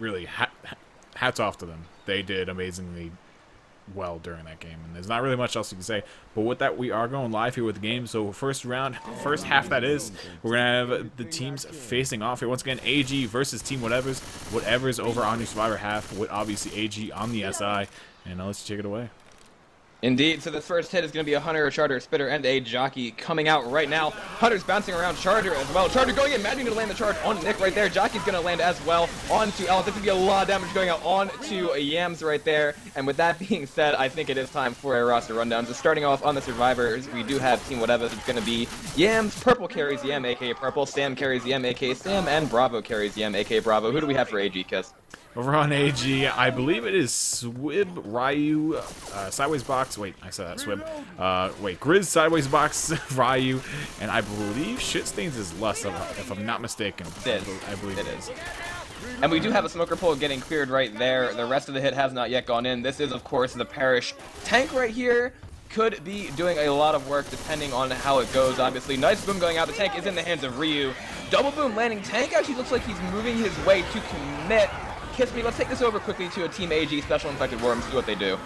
really hats off to them. They did amazingly well during that game, and there's not really much else you can say. But with that, we are going live here with the game. So first half, that is, we're gonna have the teams facing off here once again. AG versus Team Whatever's over on the Survivor half, with obviously AG on the SI. And now let's take it away. Indeed, so this first hit is going to be a Hunter, a Charger, a Spitter, and a Jockey coming out right now. Hunter's bouncing around Charger as well. Charger going in, Maddie going to land the charge on Nick right there. Jockey's going to land as well onto Ellen. This could be a lot of damage going out onto Yams right there. And with that being said, I think it is time for a roster rundown. So starting off on the Survivors, we do have Team Whatever. It's going to be Yams, Purple carries Yam, aka Purple, Sam carries Yam, aka Sam, and Bravo carries Yam, aka Bravo. Who do we have for AG, Kiss? Over on AG, I believe it is Swib, Ryu, Sideways Box. Wait, I said that, Swib. Wait, Grizz, Sideways Box, Ryu, and I believe Shitstains is Lust, if I'm not mistaken. I believe it is. And we do have a smoker pole getting cleared right there. The rest of the hit has not yet gone in. This is, of course, the Parish tank right here. Could be doing a lot of work depending on how it goes, obviously. Nice boom going out. The tank is in the hands of Ryu. Double boom landing. Tank actually looks like he's moving his way to commit. Kiss me, let's take this over quickly to a Team AG Special Infected Worms, see what they do.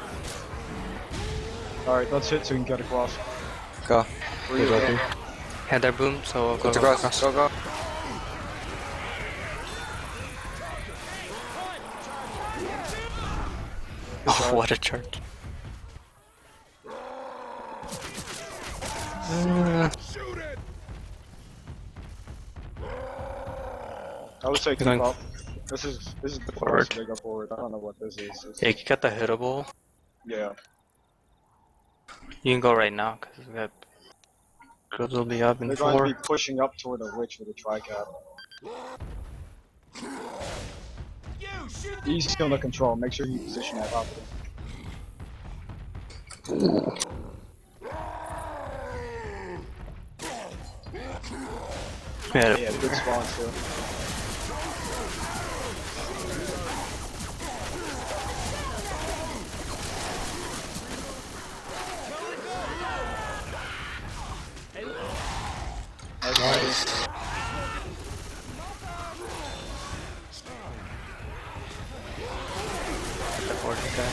Alright, let's hit so we can get across. Go. Had their boom, so go across. Go. Oh, what a charge. I would say keep up. This is the Forward. first big forward. I don't know what this is. Yeah, you got the hittable. Yeah. You can go right now, because we got... Goods will be up in They're 4. going to be pushing up toward the Witch with a tri-cap. Easy skill to control. Make sure you position that up. Yeah, Yeah, good spawn too. nice. The 40 guy.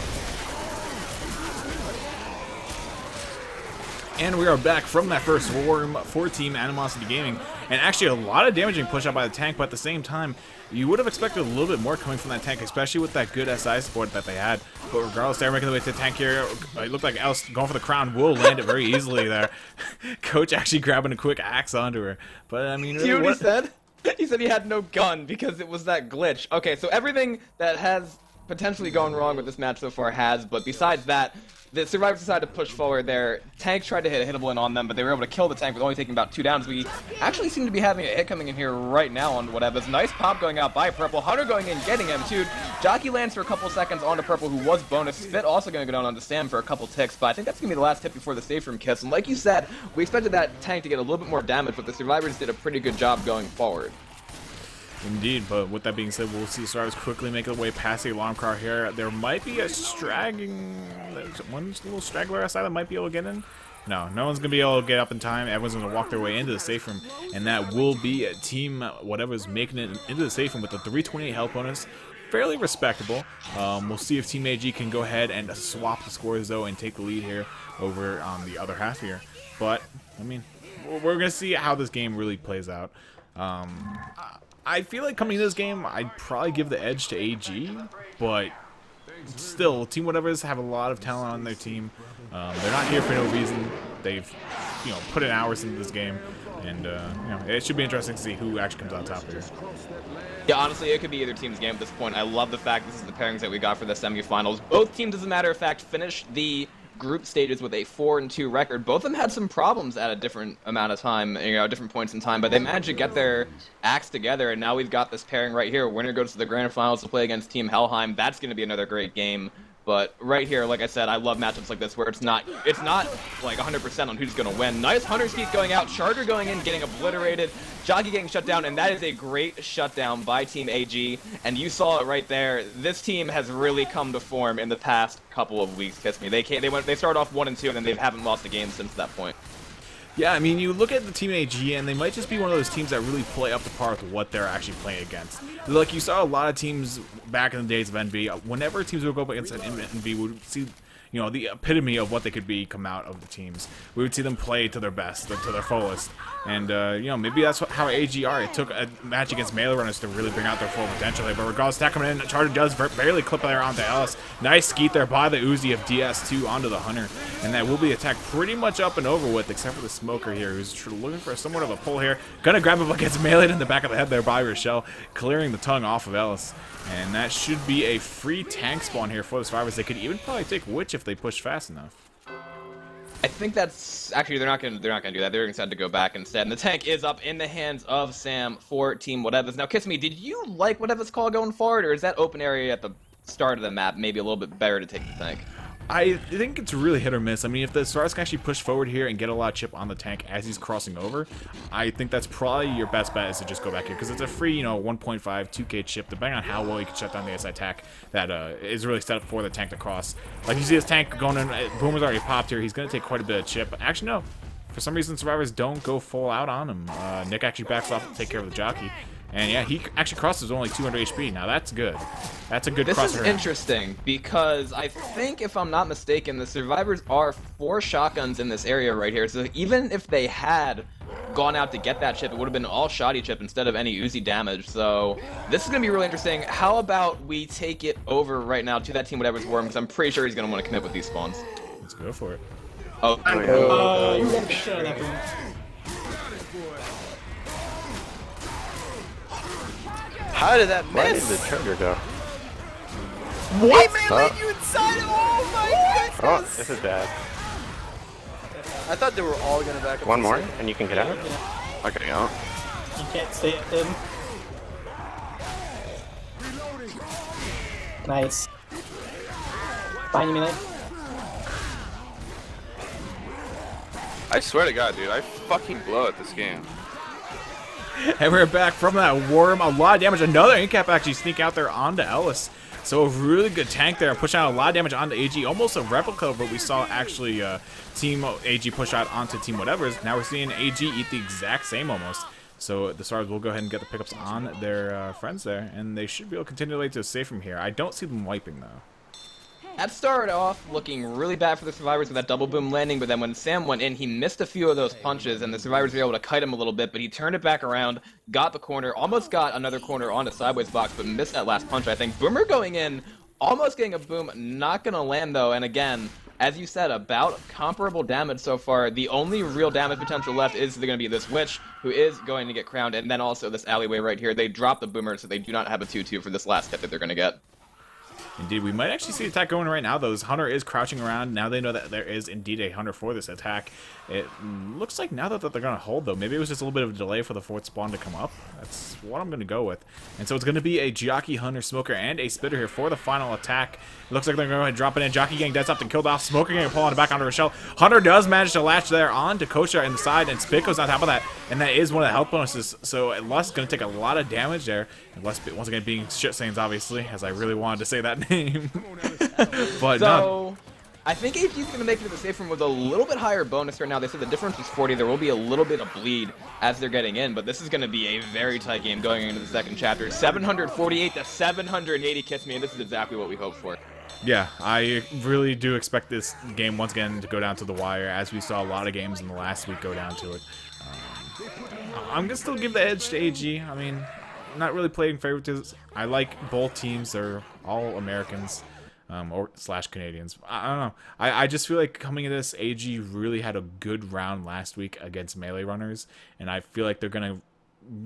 And we are back from that first swarm for Team Animosity Gaming, and actually a lot of damaging push out by the tank, but at the same time, you would have expected a little bit more coming from that tank, especially with that good SI support that they had. But regardless, they're making their way to the tank here. It looked like Alice going for the crown will land it very easily there. Coach actually grabbing a quick axe onto her. But I mean, See what he said? He said he had no gun because it was that glitch. Okay, so everything that has potentially gone wrong with this match so far has, but besides that, the Survivors decided to push forward there. Tank tried to hit a hittable in on them, but they were able to kill the tank with only taking about 2 downs. We actually seem to be having a hit coming in here right now on Whatever's. Nice pop going out by Purple. Hunter going in, getting him too. Jockey lands for a couple seconds onto Purple, who was bonus. Spit also going to go down onto Sam for a couple ticks, but I think that's going to be the last hit before the safe room kiss. And like you said, we expected that tank to get a little bit more damage, but the Survivors did a pretty good job going forward. Indeed, but with that being said, we'll see Survivors quickly make their way past the alarm car here. There might be a one little straggler outside that might be able to get in. No one's going to be able to get up in time. Everyone's going to walk their way into the safe room, and that will be a Team Whatever's making it into the safe room with the 328 health bonus. Fairly respectable. We'll see if Team AG can go ahead and swap the scores, though, and take the lead here over on the other half here. But, I mean, we're going to see how this game really plays out. I feel like coming into this game, I'd probably give the edge to AG, but still, Team Whatever's have a lot of talent on their team. They're not here for no reason. They've, put in hours into this game, and it should be interesting to see who actually comes on top here. Yeah, honestly, it could be either team's game at this point. I love the fact this is the pairings that we got for the semifinals. Both teams, as a matter of fact, finished the group stages with a 4-2 record. Both of them had some problems at a different amount of time, different points in time, but they managed to get their acts together, and now we've got this pairing right here. Winner goes to the grand finals to play against Team Helheim. That's going to be another great game. But right here, like I said, I love matchups like this where it's not like 100% on who's going to win. Nice Hunter Skeet going out, Charger going in, getting obliterated, Jockey getting shut down, and that is a great shutdown by Team AG. And you saw it right there. This team has really come to form in the past couple of weeks. Kiss me. They started off 1-2, and then they haven't lost a game since that point. Yeah, I mean, you look at the team AG, and they might just be one of those teams that really play up to par with what they're actually playing against. Like, you saw a lot of teams back in the days of NB, whenever teams would go up against an NB, we would see, you know, the epitome of what they could be come out of the teams. We would see them play to their best, to their fullest. And, you know, maybe that's how AG are. It took a match against melee runners to really bring out their full potential there. But regardless, attack coming in, Charger does barely clip there onto Ellis. Nice skeet there by the Uzi of DS2 onto the Hunter. And that will be attack pretty much up and over with, except for the Smoker here, who's looking for somewhat of a pull here. Gonna grab him, but gets meleeed in the back of the head there by Rochelle, clearing the tongue off of Ellis. And that should be a free tank spawn here for the survivors. They could even probably take Witch if they push fast enough. I think that's actually they're not gonna do that. They're gonna decide to go back instead. And the tank is up in the hands of Sam for Team Whatever's. Now, Kiss Me, did you like Whatever's call going forward, or is that open area at the start of the map maybe a little bit better to take the tank? I think it's really hit or miss. I mean, if the Stars can actually push forward here and get a lot of chip on the tank as he's crossing over, I think that's probably your best bet is to just go back here, because it's a free, you know, 1.5, 2k chip, depending on how well you can shut down the SI attack that is really set up for the tank to cross. Like, you see this tank going in, Boomer's already popped here, he's going to take quite a bit of chip. Actually, no. For some reason, Survivors don't go full out on him. Nick actually backs off to take care of the jockey. And yeah, he actually crosses only 200 HP. Now that's good. That's a good cross. This is interesting because I think, if I'm not mistaken, the survivors are 4 shotguns in this area right here. So even if they had gone out to get that chip, it would have been all shoddy chip instead of any Uzi damage. So this is going to be really interesting. How about we take it over right now to that Team Whatever's Worm, because I'm pretty sure he's going to want to commit with these spawns. Let's go for it. Oh, you got the shit out of that boom. How did that Where did miss? the trigger go? What? He melee you inside of. Oh my Oh, goodness! this is bad. I thought they were all gonna back up. One to more, save. and you can get out. Okay, out. You can't stay at him. Nice. Behind you, melee. I swear to God, dude, I fucking blow at this game. And we're back from that worm. A lot of damage. Another incap actually sneak out there onto Ellis. So a really good tank there, pushing out a lot of damage onto AG. Almost a replica of what we saw actually Team AG push out onto Team Whatever's. Now we're seeing AG eat the exact same almost. So the Stars will go ahead and get the pickups on their friends there, and they should be able to continue to stay from here. I don't see them wiping though. that started off looking really bad for the survivors with that double boom landing, but then when Sam went in, he missed a few of those punches, and the survivors were able to kite him a little bit, but he turned it back around, got the corner, almost got another corner on the sideways box, but missed that last punch, I think. Boomer going in, almost getting a boom, not gonna land though, and again, as you said, about comparable damage so far. The only real damage potential left is going to be this Witch, who is going to get crowned, and then also this alleyway right here. They drop the Boomer, so they do not have a 2-2 for this last hit that they're going to get. Indeed, we might actually see the attack going right now, though. This Hunter is crouching around. Now they know that there is indeed a Hunter for this attack. It looks like now that they're going to hold, though. Maybe it was just a little bit of a delay for the 4th spawn to come up. That's what I'm going to go with. And so it's going to be a Jockey, Hunter, Smoker, and a Spitter here for the final attack. It looks like they're going to go ahead and drop it in. Jockey getting dead stopped and killed off. Smoker getting pulled back onto Rochelle. Hunter does manage to latch there on to Kosha in the side, and Spit goes on top of that. And that is one of the health bonuses. So Lust is going to take a lot of damage there. And Lust, once again, being shit stains, obviously, as I really wanted to say that name. But so, I think AG is going to make it to the safe room with a little bit higher bonus right now. They said the difference is 40. There will be a little bit of bleed as they're getting in, but this is going to be a very tight game going into the second chapter. 748 to 780, Kiss Me, and this is exactly what we hoped for. Yeah, I really do expect this game once again to go down to the wire, as we saw a lot of games in the last week go down to it. I'm going to still give the edge to AG. I mean, I'm not really playing favorites. I like both teams. They're all Americans. Or / Canadians. I don't know. I just feel like coming into this, AG really had a good round last week against melee runners, and I feel like they're gonna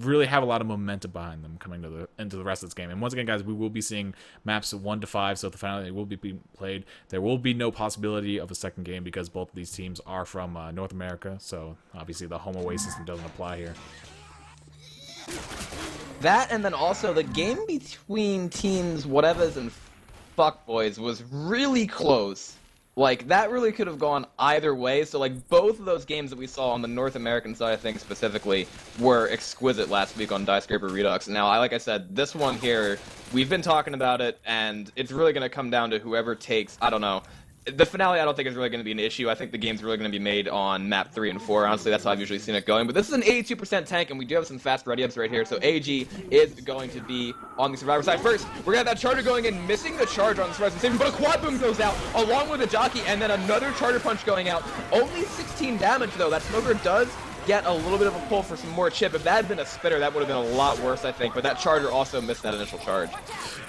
really have a lot of momentum behind them coming to into the rest of this game. And once again, guys, we will be seeing maps 1 to 5, so the finale will be being played. There will be no possibility of a second game because both of these teams are from North America, so obviously the home away system doesn't apply here. That, and then also the game between teams Whatever's and Fuckboys was really close. Like, that really could have gone either way. So, like, both of those games that we saw on the North American side, I think, specifically, were exquisite last week on Die Scraper Redux. Now, like I said, this one here, we've been talking about it, and it's really going to come down to whoever takes, I don't know, The finale, I don't think is really going to be an issue. I think the game's really going to be made on map 3 and 4. Honestly, that's how I've usually seen it going. But this is an 82% tank, and we do have some fast ready-ups right here. So AG is going to be on the Survivor side. First, we're going to have that Charger going in, missing the charge on the Survivor side, but a quad boom goes out, along with a jockey, and then another Charger punch going out. Only 16 damage, though. That Smoker does get a little bit of a pull for some more chip. If that had been a spitter, that would have been a lot worse, I think. But that Charger also missed that initial charge.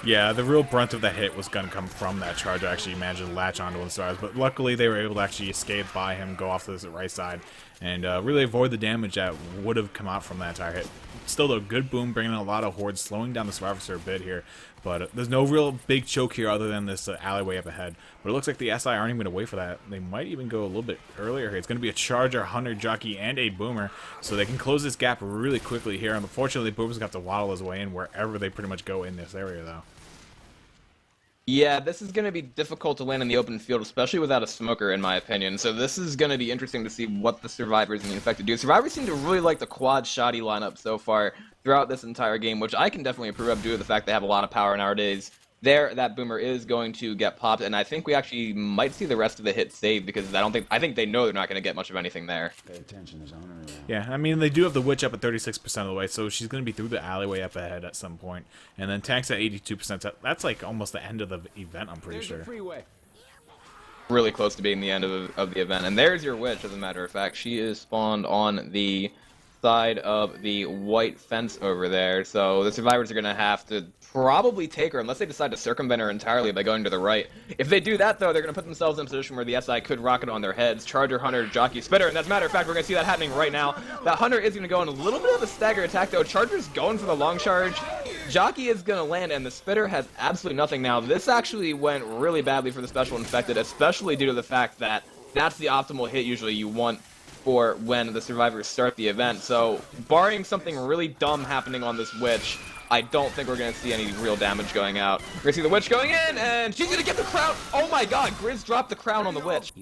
Yeah, the real brunt of the hit was going to come from that charge. I actually managed to latch onto one stars, but luckily they were able to actually escape by him, go off to the right side, and really avoid the damage that would have come out from that entire hit. Still, a good boom, bringing in a lot of hordes, slowing down the survivors a bit here. But there's no real big choke here other than this alleyway up ahead. But it looks like the SI aren't even going to wait for that. They might even go a little bit earlier here. It's going to be a Charger, Hunter, Jockey, and a Boomer. So they can close this gap really quickly here. Unfortunately, Boomer's going to have to waddle his way in wherever they pretty much go in this area, though. Yeah, this is going to be difficult to land in the open field, especially without a Smoker, in my opinion. So this is going to be interesting to see what the Survivors and the Infected do. Survivors seem to really like the quad shoddy lineup so far throughout this entire game, which I can definitely approve of due to the fact they have a lot of power nowadays. There, that Boomer is going to get popped, and I think we actually might see the rest of the hit saved because I think they know they're not going to get much of anything there. Pay attention, there's honor around. Yeah, I mean, they do have the Witch up at 36% of the way, so she's going to be through the alleyway up ahead at some point. And then Tank's at 82%. That's like almost the end of the event, I'm pretty sure. Really close to being the end of the event. And there's your Witch, as a matter of fact. She is spawned on the side of the white fence over there, so the Survivors are going to have to probably take her unless they decide to circumvent her entirely by going to the right. If they do that, though, they're going to put themselves in a position where the SI could rocket on their heads. Charger, Hunter, Jockey, Spitter, and as a matter of fact, we're going to see that happening right now. That Hunter is going to go in a little bit of a stagger attack, though. Charger's going for the long charge. Jockey is going to land, and the Spitter has absolutely nothing now. This actually went really badly for the Special Infected, especially due to the fact that that's the optimal hit usually you want for when the Survivors start the event. So, barring something really dumb happening on this Witch, I don't think we're going to see any real damage going out. We're going to see the Witch going in, and she's going to get the crown! Oh my god, Grizz dropped the crown on the Witch.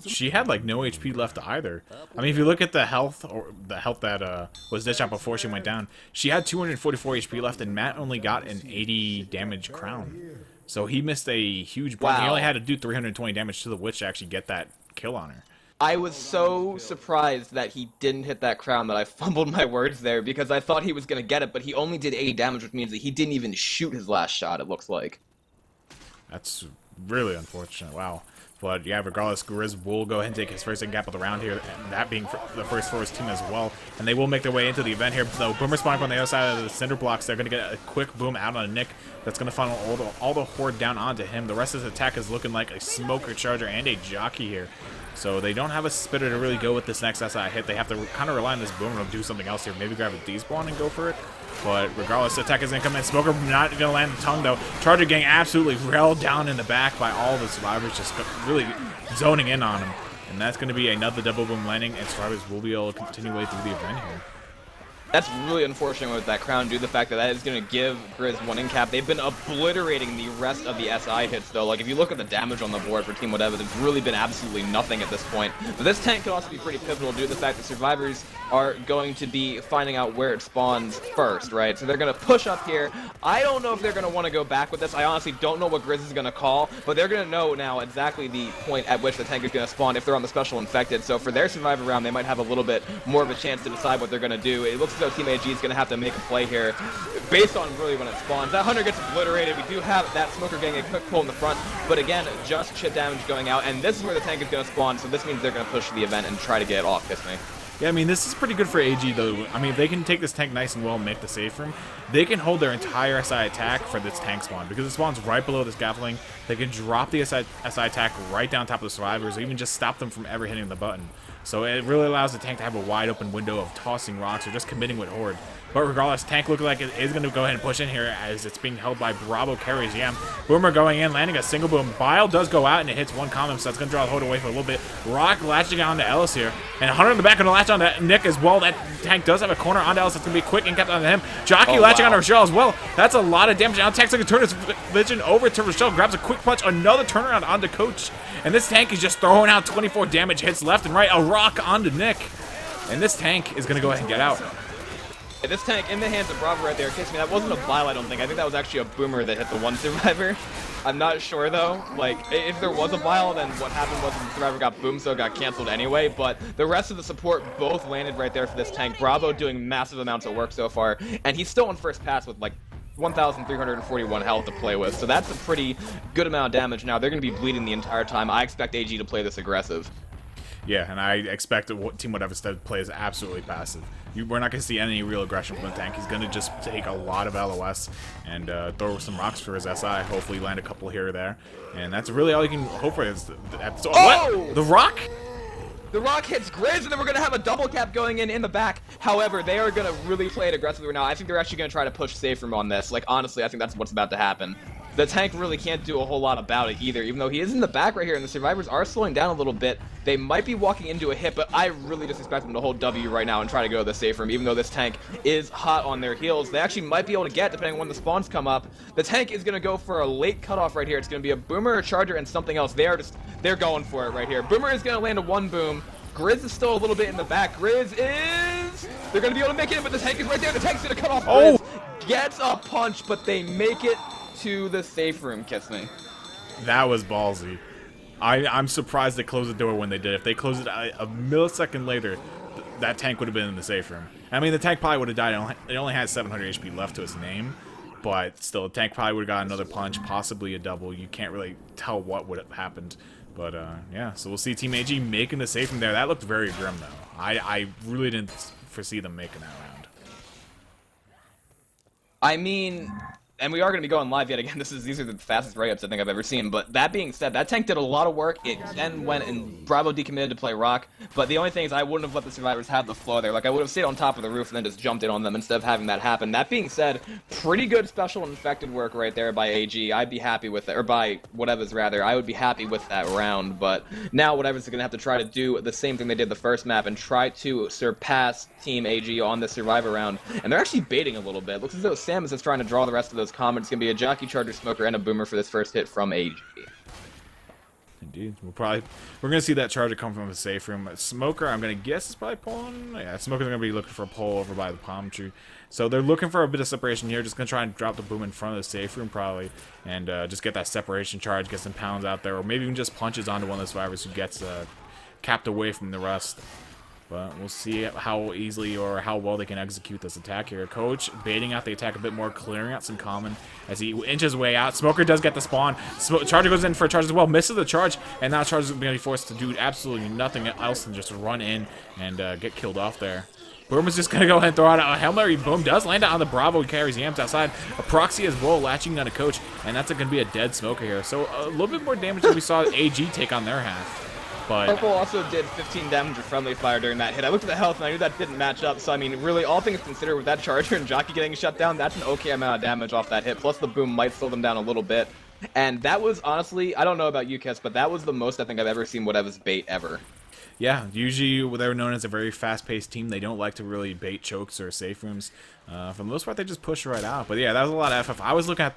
She had like no HP left either. I mean, if you look at the health, or the health that was dished out before she went down, she had 244 HP left, and Matt only got an 80 damage crown. So he missed a huge blow. Wow. He only had to do 320 damage to the Witch to actually get that kill on her. I was so surprised that he didn't hit that crown that I fumbled my words there because I thought he was going to get it, but he only did 80 damage, which means that he didn't even shoot his last shot, it looks like. That's really unfortunate. Wow. But yeah, regardless, Grizz will go ahead and take his first gap of the round here, and that being the first for his team as well. And they will make their way into the event here. So Boomer spawning on the other side of the cinder blocks. They're going to get a quick boom out on Nick. That's going to funnel all the horde down onto him. The rest of his attack is looking like a Smoker, Charger, and a Jockey here. So they don't have a Spitter to really go with this next SI hit. They have to kind of rely on this Boomer to do something else here. Maybe grab a despawn and go for it. But regardless, the attack is going to come in. Smoker not going to land the tongue, though. Charger getting absolutely railed down in the back by all the Survivors, just really zoning in on him. And that's going to be another double boom landing, and Survivors will be able to continue way through the event here. That's really unfortunate with that crown due to the fact that that is going to give Grizz one in cap. They've been obliterating the rest of the SI hits, though. Like, if you look at the damage on the board for Team Whatever, there's really been absolutely nothing at this point. But this tank can also be pretty pivotal due to the fact that Survivors are going to be finding out where it spawns first, right? So they're going to push up here. I don't know if they're going to want to go back with this. I honestly don't know what Grizz is going to call, but they're going to know now exactly the point at which the tank is going to spawn if they're on the Special Infected. So for their Survivor round, they might have a little bit more of a chance to decide what they're going to do. It looks as though Team AG is going to have to make a play here based on really when it spawns. That Hunter gets obliterated. We do have that Smoker getting a quick pull in the front, but again, just chip damage going out, and this is where the tank is going to spawn, so this means they're going to push the event and try to get it off, Kiss Me. Yeah, I mean, this is pretty good for AG, though. I mean, if they can take this tank nice and well and make the save for him, they can hold their entire SI attack for this tank spawn. Because it spawns right below this scaffolding, they can drop the SI attack right down top of the Survivors, or even just stop them from ever hitting the button. So it really allows the tank to have a wide open window of tossing rocks or just committing with Horde. But regardless, tank looking like it is going to go ahead and push in here as it's being held by Bravo carries Yam. Boomer going in, landing a single boom. Bile does go out and it hits one column, so that's going to draw the Horde away for a little bit. Rock latching onto Ellis here. And Hunter in the back going to latch onto Nick as well. That tank does have a corner onto Ellis. That's going to be quick and kept onto him. Jockey latching onto Rochelle as well. That's a lot of damage. Now tank's going to turn his vision over to Rochelle. Grabs a quick punch. Another turnaround onto Coach. And this tank is just throwing out 24 damage hits left and right. A rock onto Nick. And this tank is going to go ahead and get out. This tank in the hands of Bravo right there. Kiss me, that wasn't a bile, I don't think. I think that was actually a boomer that hit the one survivor. I'm not sure though. Like, if there was a bile, then what happened was the survivor got boomed, so it got canceled anyway. But the rest of the support both landed right there for this tank. Bravo doing massive amounts of work so far, and he's still on first pass with like 1,341 health to play with. So that's a pretty good amount of damage. Now they're going to be bleeding the entire time. I expect AG to play this aggressive. Yeah, and I expect Team Whatever's to play is absolutely passive. We're not going to see any real aggression from the tank. He's going to just take a lot of LOS and throw some rocks for his SI, hopefully land a couple here or there. And that's really all you can hope for. What? The rock? The rock hits Grizz, and then we're going to have a double cap going in the back. However, they are going to really play it aggressively right now. I think they're actually going to try to push safe room on this. Like, honestly, I think that's what's about to happen. The tank really can't do a whole lot about it either, even though he is in the back right here, and the survivors are slowing down a little bit. They might be walking into a hit, but I really just expect them to hold W right now and try to go to the safe room, even though this tank is hot on their heels. They actually might be able to get, depending on when the spawns come up. The tank is going to go for a late cutoff right here. It's going to be a boomer, a charger, and something else. They're going for it right here. Boomer is going to land a one boom. Grizz is still a little bit in the back. Grizz is... They're going to be able to make it, but the tank is right there. The tank's going to cut off Grizz. Gets a punch, but they make it to the safe room, Kiss me. That was ballsy. I'm surprised they closed the door when they did. If they closed it a millisecond later, that tank would have been in the safe room. I mean, the tank probably would have died. It only had 700 HP left to its name, but still, the tank probably would have got another punch, possibly a double. You can't really tell what would have happened. But, yeah, so we'll see Team AG making the safe room there. That looked very grim, though. I really didn't foresee them making that round. I mean... And we are going to be going live yet again. These are the fastest write-ups I think I've ever seen. But that being said, that tank did a lot of work. It then went and Bravo decommitted to play Rock. But the only thing is I wouldn't have let the survivors have the flow there. Like, I would have stayed on top of the roof and then just jumped in on them instead of having that happen. That being said, pretty good special infected work right there by AG. I'd be happy with it. Or by Whatever's, rather. I would be happy with that round. But now Whatever's going to have to try to do the same thing they did the first map and try to surpass Team AG on the Survivor round. And they're actually baiting a little bit. It looks as though Sam is just trying to draw the rest of those comments. It's going to be a jockey, charger, smoker, and a boomer for this first hit from AG. Indeed. We're gonna see that charger come from the safe room. Smoker, I'm gonna guess is probably pulling. Yeah, Smoker's gonna be looking for a pull over by the palm tree. So they're looking for a bit of separation here. Just gonna try and drop the boom in front of the safe room probably, and just get that separation charge, get some pounds out there, or maybe even just punches onto one of the survivors who gets capped away from the rest. But we'll see how easily or how well they can execute this attack here. Coach baiting out the attack a bit more, clearing out some common as he inches way out. Smoker does get the spawn. Charger goes in for a charge as well, misses the charge, and now Charger's going to be forced to do absolutely nothing else than just run in and get killed off there. Boom is just going to go ahead and throw out a Hail Mary. Boom does land out on the Bravo. He carries Yams outside. A proxy as well, latching on a Coach, and that's going to be a dead Smoker here. So a little bit more damage than we saw AG take on their half. But Purple also did 15 damage with friendly fire during that hit. I looked at the health and I knew that didn't match up. So I mean, really, all things considered, with that charger and jockey getting shut down, that's an okay amount of damage off that hit. Plus the boom might slow them down a little bit. And that was honestly, I don't know about you, Kes, but that was the most I think I've ever seen Whatever's bait ever. yeah, usually they're known as a very fast-paced team. They don't like to really bait chokes or safe rooms. For the most part, they just push right out. But yeah, that was a lot of FF. I was looking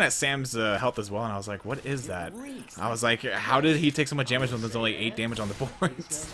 at Sam's health as well, and I was like, "What is that?" I was like, "How did he take so much damage when there's only 8 damage on the boards?"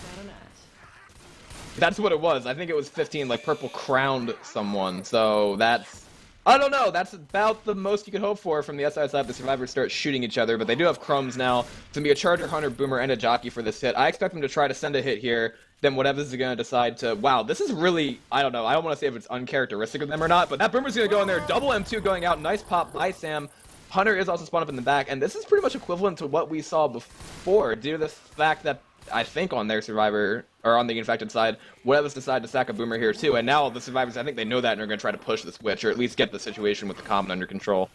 That's what it was. I think it was 15. Like Purple crowned someone, so that's. I don't know. That's about the most you could hope for from the SI side. The survivors start shooting each other, but they do have crumbs now. It's going to be a Charger, Hunter, Boomer, and a Jockey for this hit. I expect them to try to send a hit here. Then Whatever's going to decide to... Wow, this is really... I don't know. I don't want to say if it's uncharacteristic of them or not, but that Boomer's going to go in there. Double M2 going out. Nice pop by Sam. Hunter is also spawned up in the back, and this is pretty much equivalent to what we saw before, due to the fact that I think on their survivor, or on the infected side, Whatever's decided to sack a Boomer here too, and now the survivors, I think they know that and are going to try to push the switch, or at least get the situation with the common under control.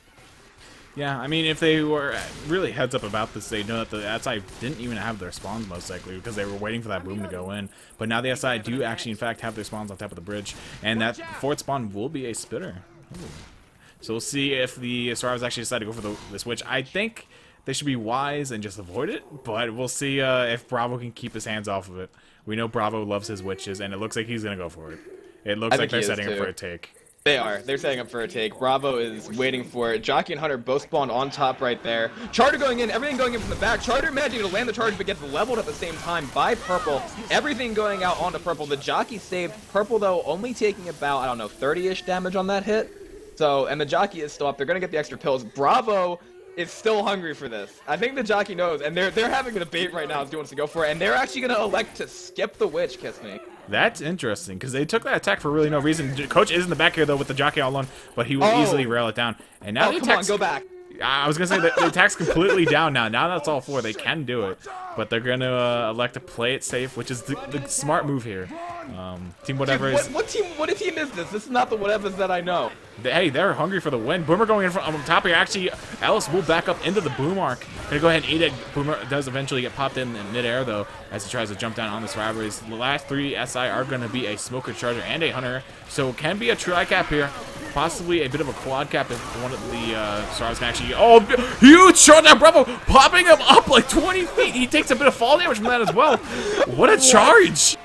Yeah, I mean, if they were really heads up about this, they know that the SI didn't even have their spawns most likely because they were waiting for that boom to go in. But now the SI do actually, in fact, have their spawns on top of the bridge, and that fourth spawn will be a spitter. Ooh. So we'll see if the survivors actually decide to go for the switch. I think they should be wise and just avoid it, but we'll see if Bravo can keep his hands off of it. We know Bravo loves his witches, and it looks like he's going to go for it. It looks like they're setting up for a take. They are. They're setting up for a take. Bravo is waiting for it. Jockey and Hunter both spawned on top right there. Charter going in, everything going in from the back. Charter managing to land the charge but gets leveled at the same time by Purple. Everything going out onto Purple. The Jockey saved. Purple, though, only taking about, I don't know, 30-ish damage on that hit. So, and the Jockey is still up. They're going to get the extra pills. Bravo is still hungry for this. I think the Jockey knows, and they're having a debate right now as to who wants to go for it, and they're actually going to elect to skip the Witch, Kiss Me. That's interesting, because they took that attack for really no reason. Coach is in the back here, though, with the Jockey all alone, but he will easily rail it down. And now the come on, go back. I was going to say that the attack's completely down now. Now that's all four. They can do it, but they're going to elect to play it safe, which is the smart move here. Team whatever Dude, is... what team is this? This is not the whatevers that I know. Hey, they're hungry for the win. Boomer going in front on top here. Actually, Alice will back up into the boom arc. Gonna go ahead and eat it. Boomer does eventually get popped in midair, though, as he tries to jump down on the survivors. The last three SI are going to be a Smoker Charger and a Hunter, so it can be a tri-cap here. Possibly a bit of a quad cap if one of the stars can actually... Oh, huge shot down, Bravo, popping him up like 20 feet. He takes a bit of fall damage from that as well. What a charge.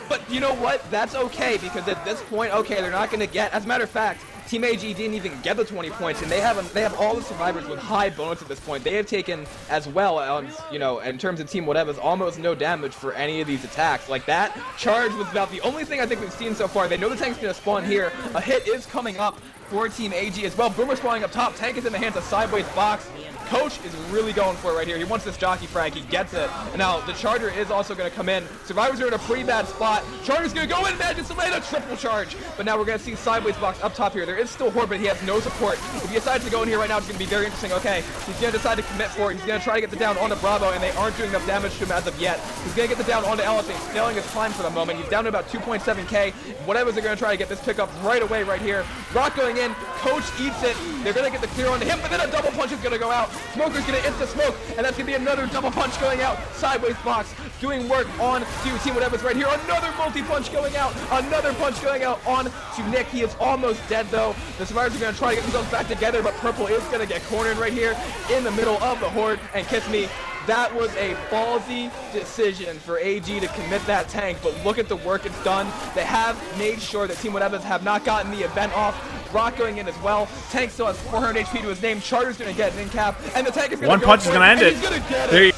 But you know what? That's okay, because at this point, okay, they're not going to get... As a matter of fact, Team AG didn't even get the 20 points, and they have all the survivors with high bonus at this point. They have taken, as well, you know, in terms of Team Whatever's, almost no damage for any of these attacks. Like, that charge was about the only thing I think we've seen so far. They know the tank's going to spawn here. A hit is coming up for Team AG as well. Boomer spawning up top. Tank is in the hands of Sideways Box. Coach is really going for it right here. He wants this Jockey frag. He gets it. And now the Charger is also going to come in. Survivors are in a pretty bad spot. Charger's going to go in. Manages to land a triple charge. But now we're going to see Sideways Box up top here. There is still Horde, but he has no support. If he decides to go in here right now, it's going to be very interesting. Okay, he's going to decide to commit for it. He's going to try to get the down onto Bravo, and they aren't doing enough damage to him as of yet. He's going to get the down onto Alice. He's sailing his climb for the moment. He's down to about 2.7k. Whatever's, they're going to try to get this pickup right away right here. Rock going in. Coach eats it. They're going to get the clear onto him, but then a double punch is going to go out. Smoker's going to insta smoke, and that's going to be another double punch going out. Sideways Box doing work on to Team Whatever's right here. Another multi-punch going out. Another punch going out on to Nick. He is almost dead, though. The survivors are going to try to get themselves back together, but Purple is going to get cornered right here in the middle of the Horde. And Kiss Me, that was a ballsy decision for AG to commit that tank, but look at the work it's done. They have made sure that Team Whatever's have not gotten the event off. Rock going in as well. Tank still has 400 HP to his name. Charter's going to get an in cap, and the tank is going to One punch is going to end it. He's going to get it.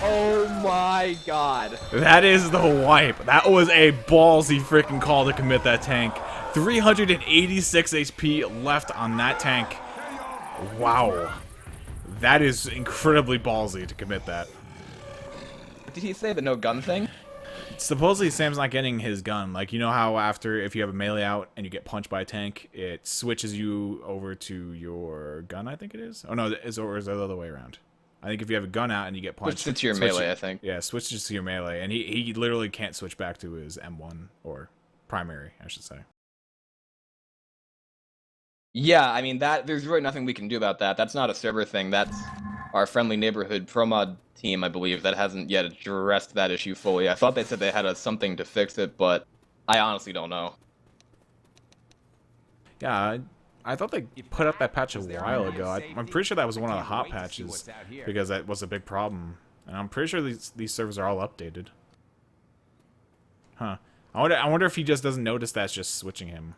Oh my god. That is the wipe. That was a ballsy freaking call to commit that tank. 386 HP left on that tank. Wow. That is incredibly ballsy to commit that. Did he say the no gun thing? Supposedly Sam's not getting his gun. Like, you know how after, if you have a melee out and you get punched by a tank, it switches you over to your gun, I think it is? Oh no, or is it the other way around? I think if you have a gun out and you get punched... Switches to your melee, I think. Yeah, switches to your melee. And he literally can't switch back to his M1, or primary, I should say. Yeah, I mean, there's really nothing we can do about that. That's not a server thing. That's our friendly neighborhood ProMod team, I believe, that hasn't yet addressed that issue fully. I thought they said they had something to fix it, but I honestly don't know. Yeah, I thought they put up that patch a while ago. I'm pretty sure that was one of the hot patches, because that was a big problem. And I'm pretty sure these servers are all updated. Huh. I wonder if he just doesn't notice that's just switching him.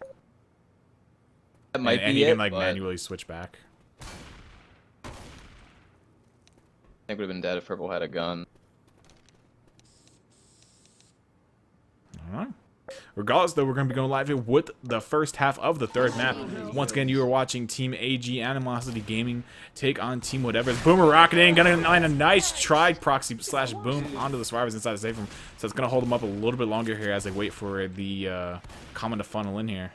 That might be and he it, can like but manually switch back. I think would have been dead if Purple had a gun. Alright. Regardless, though, we're going to be going live here with the first half of the third map. Once again, you are watching Team AG Animosity Gaming take on Team Whatever's. Boomer rocketing in, going to land a nice try proxy slash boom onto the survivors inside the safe room. So it's going to hold them up a little bit longer here as they wait for the comment to funnel in here.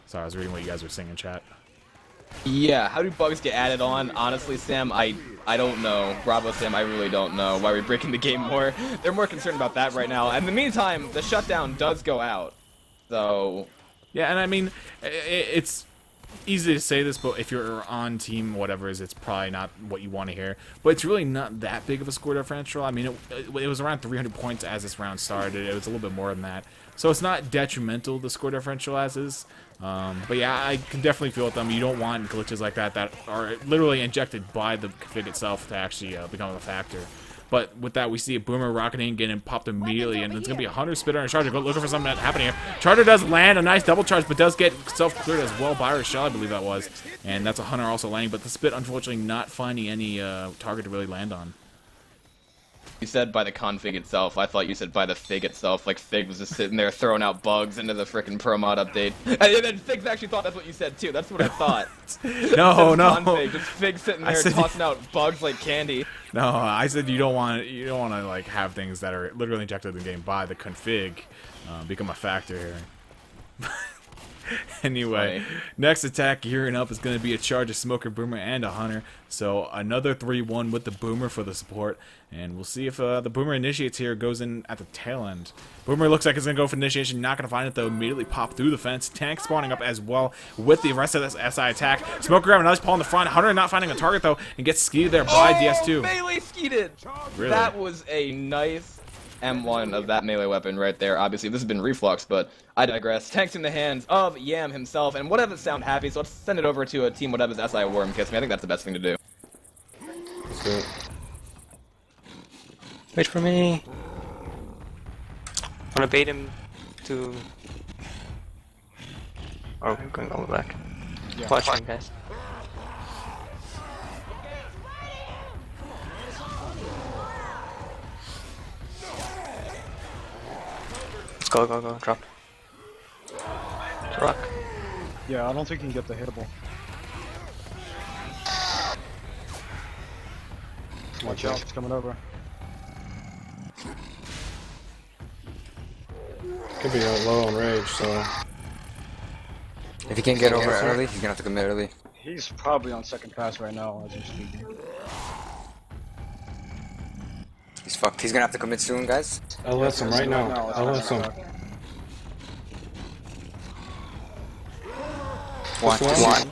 Sorry, I was reading what you guys were saying in chat. Yeah, how do bugs get added on? Honestly, Sam, I don't know. Bravo, Sam, I really don't know. Why are we breaking the game more? They're more concerned about that right now. And in the meantime, the shutdown does go out. So... Yeah, and I mean, it's easy to say this, but if you're on Team Whatever's, it's probably not what you want to hear. But it's really not that big of a score differential. I mean, it was around 300 points as this round started. It was a little bit more than that. So it's not detrimental, the score differential as is. But yeah, I can definitely feel with them. You don't want glitches like that are literally injected by the config itself to actually become a factor. But with that, we see a Boomer rocketing, getting popped immediately, and it's going to be a Hunter Spitter and a Charger. Go looking for something happening here. Charger does land a nice double charge, but does get self-cleared as well by Rochelle, I believe that was. And that's a Hunter also landing, but the Spit unfortunately not finding any target to really land on. You said by the config itself. I thought you said by the Fig itself. Like Fig was just sitting there throwing out bugs into the frickin' pro mod update. And then Figs actually thought that's what you said too. That's what I thought. No. Config, just Fig sitting there tossing out bugs like candy. No, I said you don't want to like have things that are literally injected in the game by the config become a factor here. Anyway, next attack gearing up is going to be a charge, a Smoker, Boomer, and a Hunter. So another 3-1 with the Boomer for the support. And we'll see if the Boomer initiates here, goes in at the tail end. Boomer looks like it's going to go for initiation. Not going to find it, though. Immediately pop through the fence. Tank spawning up as well with the rest of this SI attack. Smoker grabbing a nice paw in the front. Hunter not finding a target, though, and gets skeeted there by DS2. Melee skeeted! Really? That was a nice M1 of that melee weapon right there. Obviously, this has been Reflux, but I digress. Tank's in the hands of Yam himself, and whatever sound happy, so let's send it over to a Team Whatever's SI Worm Kiss me. I think that's the best thing to do. Wait for me. I wanna bait him to. Oh, I'm going all the way back. Yeah. Watch him, guys. Let's go, drop. Rock. Yeah, I don't think you can get the hittable. Watch out, it's coming over. Could be low on rage, so. If he can't get over early, he's gonna have to commit early. He's probably on second pass right now as you're speaking. He's fucked. He's gonna have to commit soon, guys. LS him right now. LS him. One.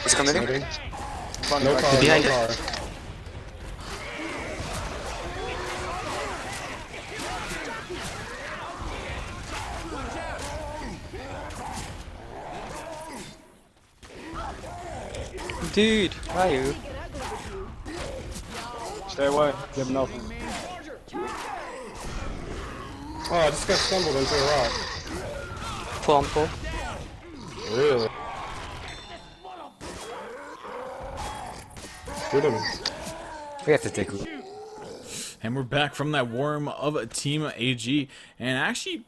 He's committing. No car, Behind no car. Dude, why are you? Stay away. Give him nothing. Oh, I just got stumbled into a rock. Full on full. Really? Shoot him. We have to take. And we're back from that worm of Team AG, and actually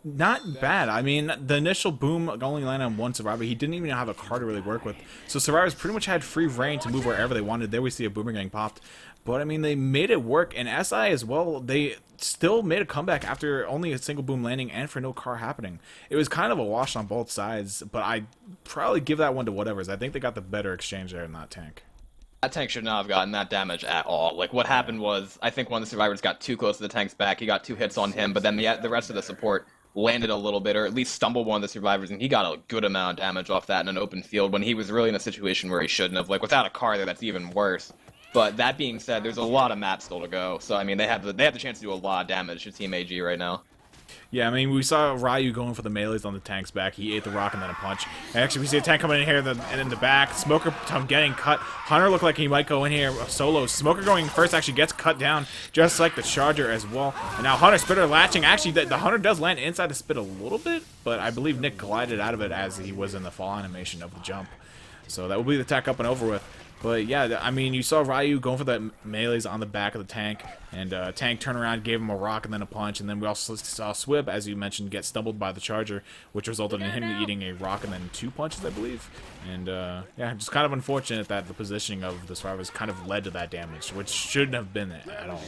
not bad. I mean, the initial boom only landed on one survivor. He didn't even have a car to really work with, so survivors pretty much had free reign to move wherever they wanted. There we see a Boomer getting popped, but I mean, they made it work. And SI as well, they still made a comeback after only a single boom landing and for no car happening. It was kind of a wash on both sides, but I'd probably give that one to Whatever's. I think they got the better exchange there in that tank. That tank should not have gotten that damage at all. Like, what happened was, I think one of the survivors got too close to the tank's back. He got 2 hits on him, but then the rest of the support landed a little bit, or at least stumbled one of the survivors, and he got a good amount of damage off that in an open field when he was really in a situation where he shouldn't have. Like, without a car there, that's even worse. But that being said, there's a lot of maps still to go. So, I mean, they have the chance to do a lot of damage to Team AG right now. Yeah, I mean, we saw Ryu going for the melees on the tank's back. He ate the rock and then a punch. And actually, we see a tank coming in here and in the back. Smoker getting cut. Hunter looked like he might go in here solo. Smoker going first actually gets cut down, just like the Charger as well. And now Hunter Spitter latching. Actually, the Hunter does land inside the Spit a little bit, but I believe Nick glided out of it as he was in the fall animation of the jump. So that will be the attack up and over with. But yeah, I mean, you saw Ryu going for the melees on the back of the tank, and tank turned around, gave him a rock and then a punch, and then we also saw Swib, as you mentioned, get stumbled by the Charger, which resulted in him eating a rock and then 2 punches, I believe. And yeah, just kind of unfortunate that the positioning of the survivors kind of led to that damage, which shouldn't have been it at all.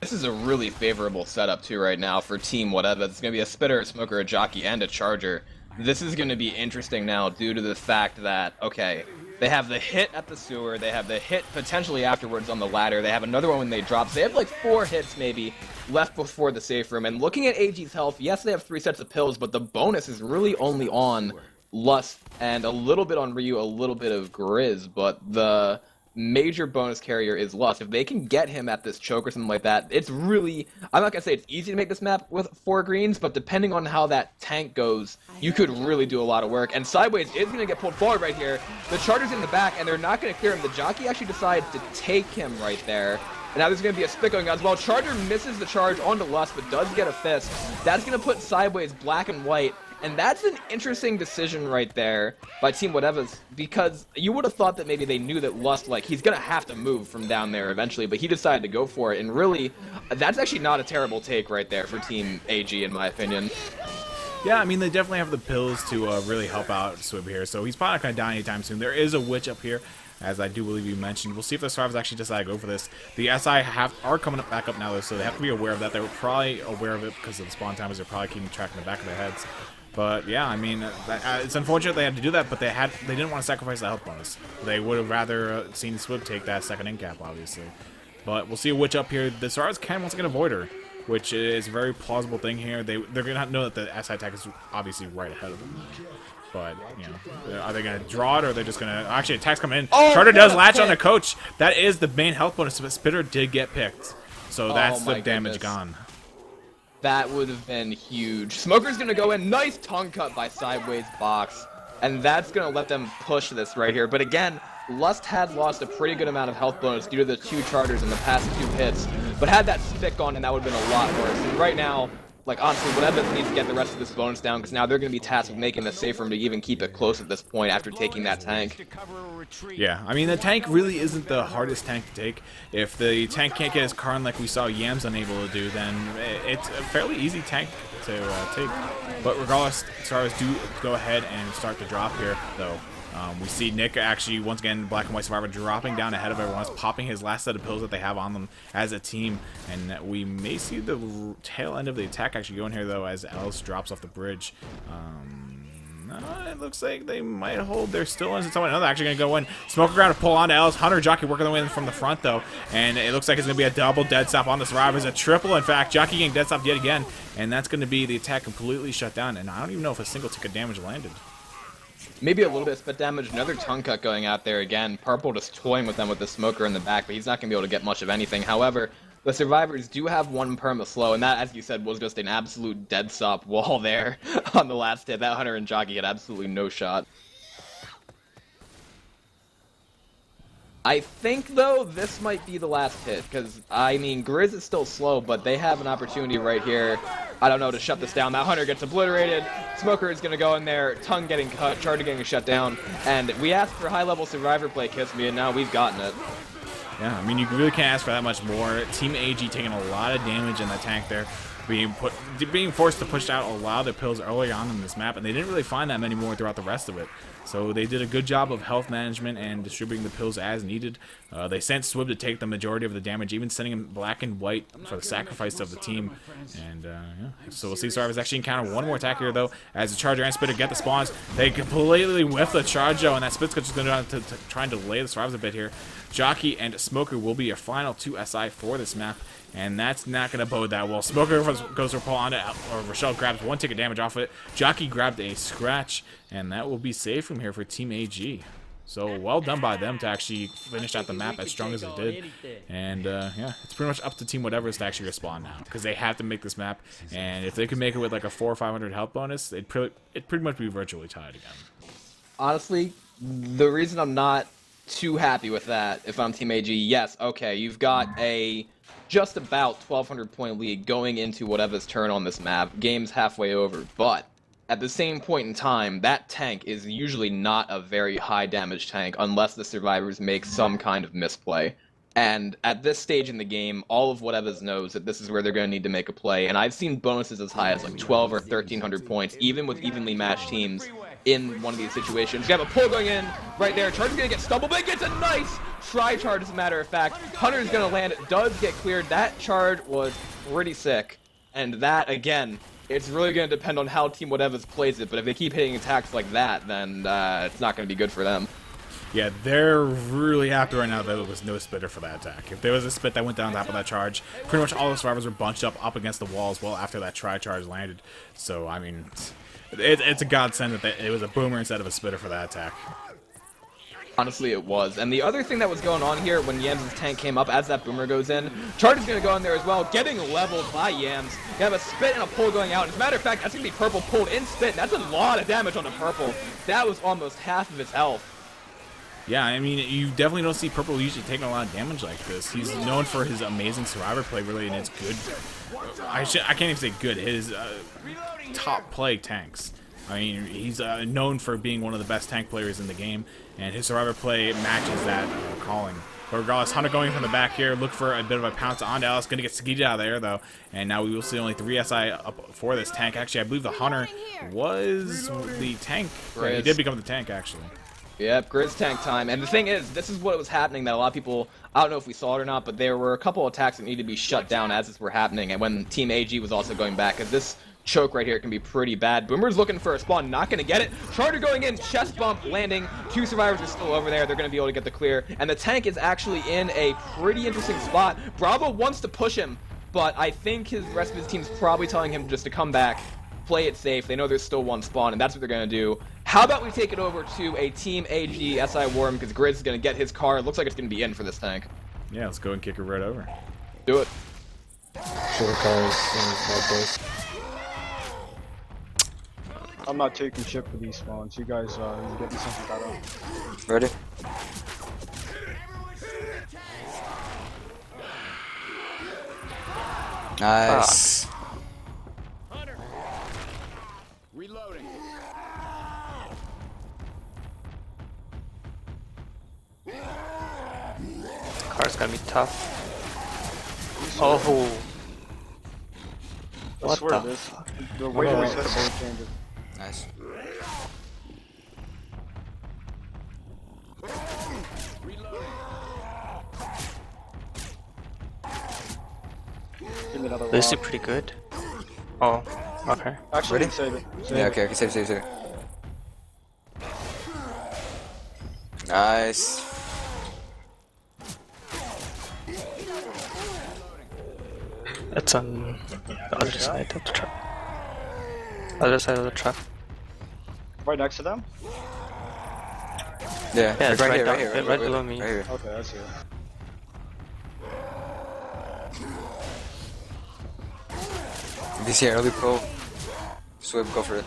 This is a really favorable setup too right now for Team Whatever. It's going to be a Spitter, a Smoker, a Jockey, and a Charger. This is going to be interesting now due to the fact that, okay, they have the hit at the sewer, they have the hit potentially afterwards on the ladder, they have another one when they drop, so they have like 4 hits maybe left before the safe room. And looking at AG's health, yes, they have 3 sets of pills, but the bonus is really only on Lust and a little bit on Ryu, a little bit of Grizz, but the major bonus carrier is Lust. If they can get him at this choke or something like that, it's really, I'm not gonna say it's easy to make this map with 4 greens, but depending on how that tank goes, you could really do a lot of work. And Sideways is gonna get pulled forward right here. The Charger's in the back, and they're not gonna clear him. The Jockey actually decides to take him right there. And now there's going to be a spit going on as well. Charger misses the charge onto Lust, but does get a fist. That's going to put sideways black and white. And that's an interesting decision right there by Team Whatever's, because you would have thought that maybe they knew that Lust, like, he's going to have to move from down there eventually, but he decided to go for it. And really, that's actually not a terrible take right there for Team AG, in my opinion. Yeah, I mean, they definitely have the pills to really help out Swib here, so he's probably not going to die anytime soon. There is a witch up here, as I do believe you mentioned. We'll see if the survivors actually decide to go for this. The SI are coming back up now, though, so they have to be aware of that. They were probably aware of it because of the spawn timers. They're probably keeping track in the back of their heads. But yeah, I mean, it's unfortunate they had to do that, but they didn't want to sacrifice the health bonus. They would have rather seen Swib take that second in cap, obviously. But we'll see a witch up here. The Stars can once again avoid her, which is a very plausible thing here. They're gonna know that the SI attack is obviously right ahead of them. But, you know, are they gonna draw it, or are they just gonna actually attack's coming in? Oh, Charter does latch on the coach. That is the main health bonus, but Spitter did get picked. So that's the damage gone. That would have been huge. Smoker's gonna go in. Nice tongue cut by Sideways Box. And that's gonna let them push this right here. But again, Lust had lost a pretty good amount of health bonus due to the 2 charters in the past 2 hits. But had that spit gone, and that would have been a lot worse. And right now, like, honestly, Whatever needs to get the rest of this bonus down, because now they're going to be tasked with making the safe room to even keep it close at this point after taking that tank. Yeah, I mean, the tank really isn't the hardest tank to take. If the tank can't get his Karn like we saw Yams unable to do, then it's a fairly easy tank to take. But regardless, Stars do go ahead and start to drop here, though. We see Nick actually, once again, Black and White Survivor, dropping down ahead of everyone else, popping his last set of pills that they have on them as a team. And we may see the tail end of the attack actually going here, though, as Alice drops off the bridge. It looks like they might hold. They're still in. Someone else actually going to go in. Smoker ground to pull on to Alice. Hunter Jockey working their way in from the front, though. And it looks like it's going to be a double dead stop on the Survivors. A triple, in fact. Jockey getting dead stopped yet again. And that's going to be the attack completely shut down. And I don't even know if a single tick of damage landed. Maybe a little bit of spit damage. Another tongue cut going out there again. Purple just toying with them with the Smoker in the back, but he's not going to be able to get much of anything. However, the Survivors do have 1 perma slow, and that, as you said, was just an absolute dead stop wall there on the last hit. That Hunter and Jockey had absolutely no shot. I think, though, this might be the last hit, because, I mean, Grizz is still slow, but they have an opportunity right here, I don't know, to shut this down. That Hunter gets obliterated, Smoker is going to go in there, Tongue getting cut, Charger getting shut down, and we asked for high-level Survivor play, Kiss Me, and now we've gotten it. Yeah, I mean, you really can't ask for that much more. Team AG taking a lot of damage in the tank there, being forced to push out a lot of the pills early on in this map, and they didn't really find that many more throughout the rest of it. So they did a good job of health management and distributing the pills as needed. They sent Swib to take the majority of the damage, even sending him Black and White for the sacrifice of the team. And yeah, so we'll see Survivors actually encounter 1 more attack here, though, as the Charger and Spitter get the spawns. They completely whiff the charge, though, and that Spit's just going to try and delay the Survivors a bit here. Jockey and Smoker will be your final 2 SI for this map, and that's not going to bode that well. Smoker goes for pull on it, or Rochelle grabs 1 tick of damage off it. Jockey grabbed a scratch, and that will be safe from here for Team AG. So well done by them to actually finish out the map as strong as they did. And yeah, it's pretty much up to Team Whatever's to actually respond now, because they have to make this map. And if they could make it with like a 400 or 500 health bonus, it'd pretty much be virtually tied again. Honestly, the reason I'm not too happy with that, if I'm Team AG, yes, okay, you've got a just about 1,200 point lead going into Whatever's turn on this map. Game's halfway over, but at the same point in time, that tank is usually not a very high damage tank unless the Survivors make some kind of misplay. And at this stage in the game, all of Whatever's knows that this is where they're going to need to make a play. And I've seen bonuses as high as like 12 or 1,300 points, even with evenly matched teams in one of these situations. You have a pull going in right there. Charger's going to get stumbled, but gets a nice try-charge, as a matter of fact. Hunter's going to land. It does get cleared. That charge was pretty sick. And that, again, it's really going to depend on how Team Whatever's plays it. But if they keep hitting attacks like that, then it's not going to be good for them. Yeah, they're really happy right now that there was no spitter for that attack. If there was a spit that went down top of that charge, pretty much all the Survivors were bunched up against the wall as well after that tri-charge landed. So, I mean, it's a godsend that it was a boomer instead of a spitter for that attack. Honestly, it was. And the other thing that was going on here when Yams' tank came up, as that boomer goes in, Charger's going to go in there as well, getting leveled by Yams. You have a spit and a pull going out. As a matter of fact, that's going to be Purple pulled in spit, and that's a lot of damage on the Purple. That was almost half of his health. Yeah, I mean, you definitely don't see Purple usually taking a lot of damage like this. He's known for his amazing survivor play, really, and it's good. I can't even say good. His top play tanks. I mean, he's known for being one of the best tank players in the game, and his survivor play matches that calling. But regardless, Hunter going from the back here, look for a bit of a pounce on Dallas. Going to get skeeted out of there, though. And now we will see only 3 SI up for this tank. Actually, I believe the Hunter was the tank. Yeah, he did become the tank, actually. Yep, Grizz tank time. And the thing is, this is what was happening that a lot of people, I don't know if we saw it or not, but there were a couple attacks that needed to be shut down as this were happening, and when Team AG was also going back, because this choke right here can be pretty bad. Boomer's looking for a spawn, not going to get it. Charter going in, chest bump, landing. 2 survivors are still over there. They're going to be able to get the clear, and the tank is actually in a pretty interesting spot. Bravo wants to push him, but I think the rest of his team's probably telling him just to come back, play it safe. They know there's still 1 spawn, and that's what they're going to do. How about we take it over to a Team AG SI Worm, because Grizz is going to get his car. It looks like it's going to be in for this tank. Yeah, let's go and kick it right over. Do it. Sure, the car is like this. I'm not taking shit for these spawns. You guys, you get me something better. Ready? Nice. Reloading. Car's gonna be tough. Oh. I What swear the this. The way to reset the board changes. Nice. Give me another This is rock. pretty good. Oh, okay. Actually, Ready? save it. Save Yeah, it. okay, save it. Nice. It's on the other side of the truck. Other side of the truck. Right next to them? Yeah, Yeah, it's right right here, down- right here, right below me. Right here. Okay, I see it. If you see an early pro, sweep, go for it.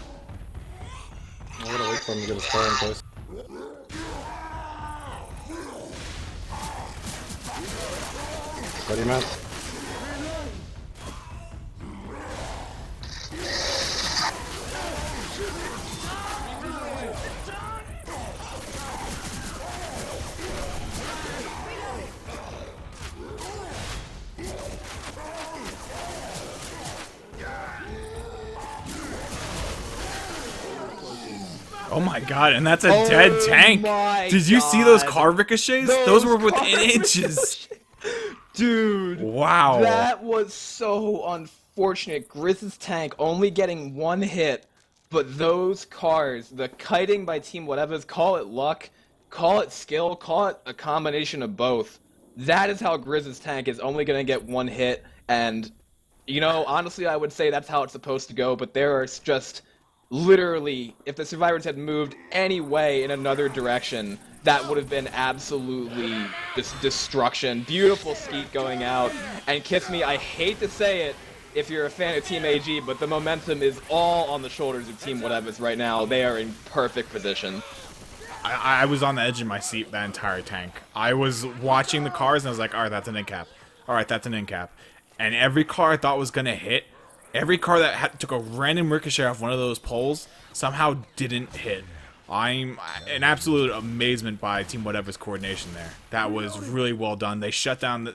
I'm gonna wait for him to get his car in place. Ready, man? Oh my god, and that's a dead tank. my Did you see those God. car ricochets? Those were within car inches. Dude. Wow. That was so unfortunate. Grizz's tank only getting 1 hit, but those cars, the kiting by Team Whatever's, call it luck, call it skill, call it a combination of both. That is how Grizz's tank is only going to get 1 hit, and, you know, honestly, I would say that's how it's supposed to go, but there are just, literally, if the survivors had moved any way in another direction, that would have been absolutely just destruction. Beautiful skeet going out, and Kiss Me, I hate to say it if you're a fan of Team AG, but the momentum is all on the shoulders of Team Whatever's right now. They are in perfect position. I was on the edge of my seat that entire tank. I was watching the cars and I was like, alright, that's an end cap. Alright, that's an end cap. And every car I thought was going to hit, every car that took a random ricochet off one of those poles somehow didn't hit. I'm in absolute amazement by Team Whatever's coordination there. That was really well done. They shut down.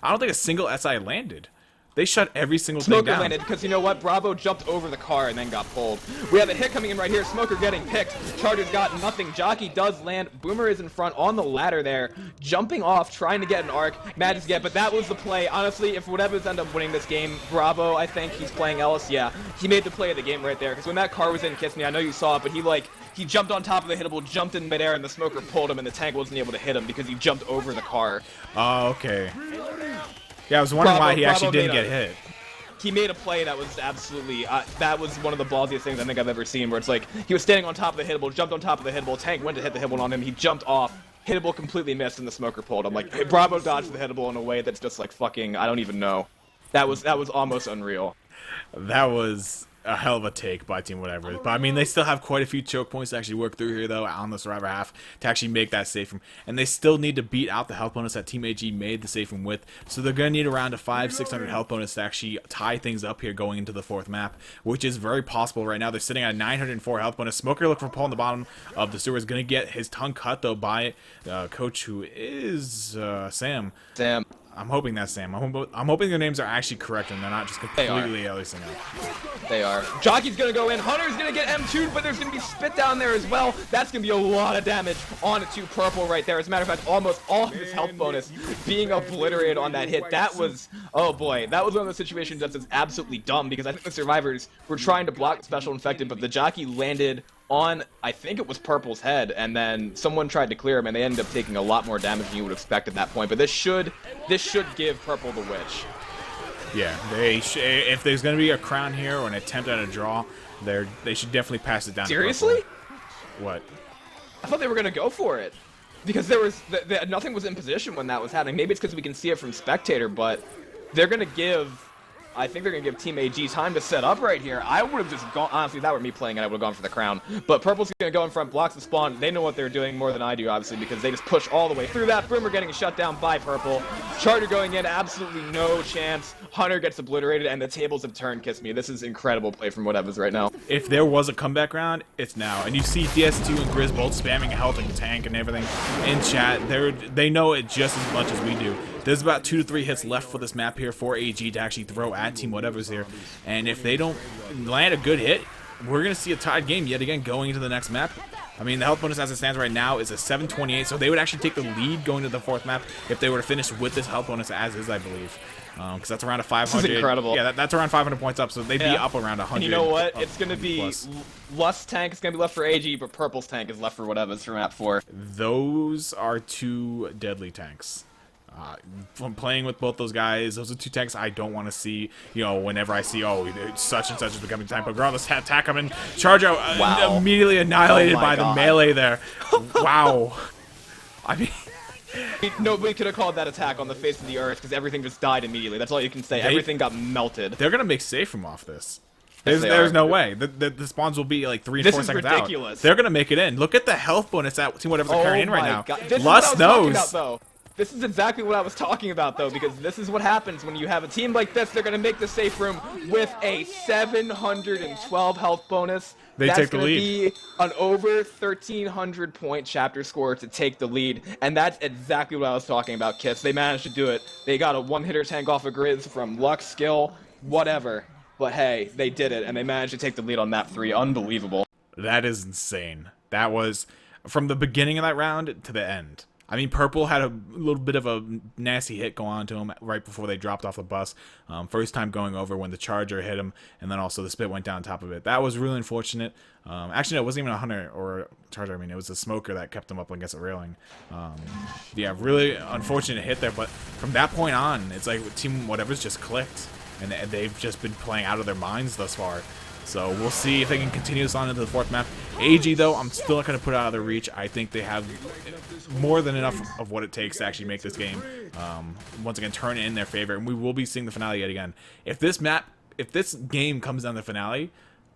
I don't think a single SI landed. They shut every single thing Smoker down. landed because you know what? Bravo jumped over the car and then got pulled. We have a hit coming in right here. Smoker getting picked. Charger's got nothing. Jockey does land. Boomer is in front on the ladder there, jumping off, trying to get an arc. Mad to get, but that was the play. Honestly, if Whatever's end up winning this game, Bravo, I think he's playing Ellis. Yeah, he made the play of the game right there. Because when that car was in, Kiss Me, I know you saw it, but he jumped on top of the hittable, jumped in midair, and the Smoker pulled him, and the tank wasn't able to hit him because he jumped over the car. Oh, okay. Yeah, I was wondering why he actually didn't get hit. He made a play that was absolutely, that was one of the ballsiest things I think I've ever seen, where it's like, he was standing on top of the hittable, jumped on top of the hittable, tank went to hit the hittable on him, he jumped off, hittable completely missed, and the Smoker pulled him. Like, hey, Bravo dodged the hittable in a way that's just like fucking, I don't even know. That was almost unreal. That was a hell of a take by Team Whatever. But I mean, they still have quite a few choke points to actually work through here, though, on the Survivor half to actually make that safe room. And they still need to beat out the health bonus that Team AG made the safe room with. So they're going to need around a 500-600 health bonus to actually tie things up here going into the 4th map, which is very possible right now. They're sitting at 904 health bonus. Smoker looking for Paul in the bottom of the sewer is going to get his tongue cut, though, by coach who is Sam. Sam. I'm hoping that's Sam. I'm hoping their names are actually correct and they're not just completely everything up. They are. Jockey's gonna go in. Hunter's gonna get M2'd, but there's gonna be spit down there as well. That's gonna be a lot of damage onto Purple right there. As a matter of fact, almost all of his health bonus being obliterated on that hit. That was, oh boy, that was one of those situations that's absolutely dumb because I think the survivors were trying to block the special infected, but the jockey landed on, I think it was Purple's head, and then someone tried to clear him, and they ended up taking a lot more damage than you would expect at that point. But this should give Purple the witch. Yeah, if there's going to be a crown here or an attempt at a draw, they should definitely pass it down. Seriously? What? I thought they were going to go for it. Because there was nothing was in position when that was happening. Maybe it's because we can see it from spectator, but they're going to give... I think they're going to give Team AG time to set up right here. I would have just gone, honestly, if that were me playing it, I would have gone for the crown. But Purple's going to go in front, blocks the spawn. They know what they're doing more than I do, obviously, because they just push all the way through that. Boomer getting shut down by Purple. Charger going in, absolutely no chance. Hunter gets obliterated, and the tables have turned, kiss me. This is incredible play from Whatever's right now. If there was a comeback round, it's now. And you see DS2 and Grizz both spamming health and tank and everything in chat. They know it just as much as we do. There's about 2 to 3 hits left for this map here for AG to actually throw at Team Whatever's here. And if they don't land a good hit, we're going to see a tied game yet again going into the next map. I mean, the health bonus as it stands right now is a 728, so they would actually take the lead going to the 4th map if they were to finish with this health bonus as is, I believe. Because that's around a 500. This is incredible. Yeah, that's around 500 points up, so they'd be up around 100. And you know what? It's going to be plus. Lust's tank is going to be left for AG, but Purple's tank is left for Whatever's for map 4. Those are 2 deadly tanks. From playing with both those guys, those are 2 tanks I don't want to see, you know, whenever I see, oh, such and such is becoming tank, but regardless, attack him and charge out, immediately annihilated by the melee there. Wow. I mean... Nobody could have called that attack on the face of the earth because everything just died immediately. That's all you can say. Everything got melted. They're going to make safe from off this. There's no way. The spawns will be like 3 and 4 seconds ridiculous. out. They're going to make it in. Look at the health bonus that Team Whatever's carrying in right now. This Lust knows. This is exactly what I was talking about, though, because this is what happens when you have a team like this. They're going to make the safe room with a 712 health bonus. They take the lead. That's going to be an over 1,300 point chapter score to take the lead, and that's exactly what I was talking about, Kiss. They managed to do it. They got a one-hitter tank off of Grizz from luck, skill, whatever. But hey, they did it, and they managed to take the lead on map 3. Unbelievable. That is insane. That was from the beginning of that round to the end. I mean, Purple had a little bit of a nasty hit go on to him right before they dropped off the bus. First time going over when the Charger hit him, and then also the Spit went down top of it. That was really unfortunate. Actually, no, it wasn't even a Hunter or a Charger. I mean, it was a Smoker that kept him up against the railing. Yeah, really unfortunate hit there, but from that point on, it's like Team Whatever's just clicked, and they've just been playing out of their minds thus far. So we'll see if they can continue this on into the 4th map. AG, though, I'm still not going to put it out of their reach. I think they have more than enough of what it takes to actually make this game, once again, turn it in their favor. And we will be seeing the finale yet again. If this game comes down to the finale,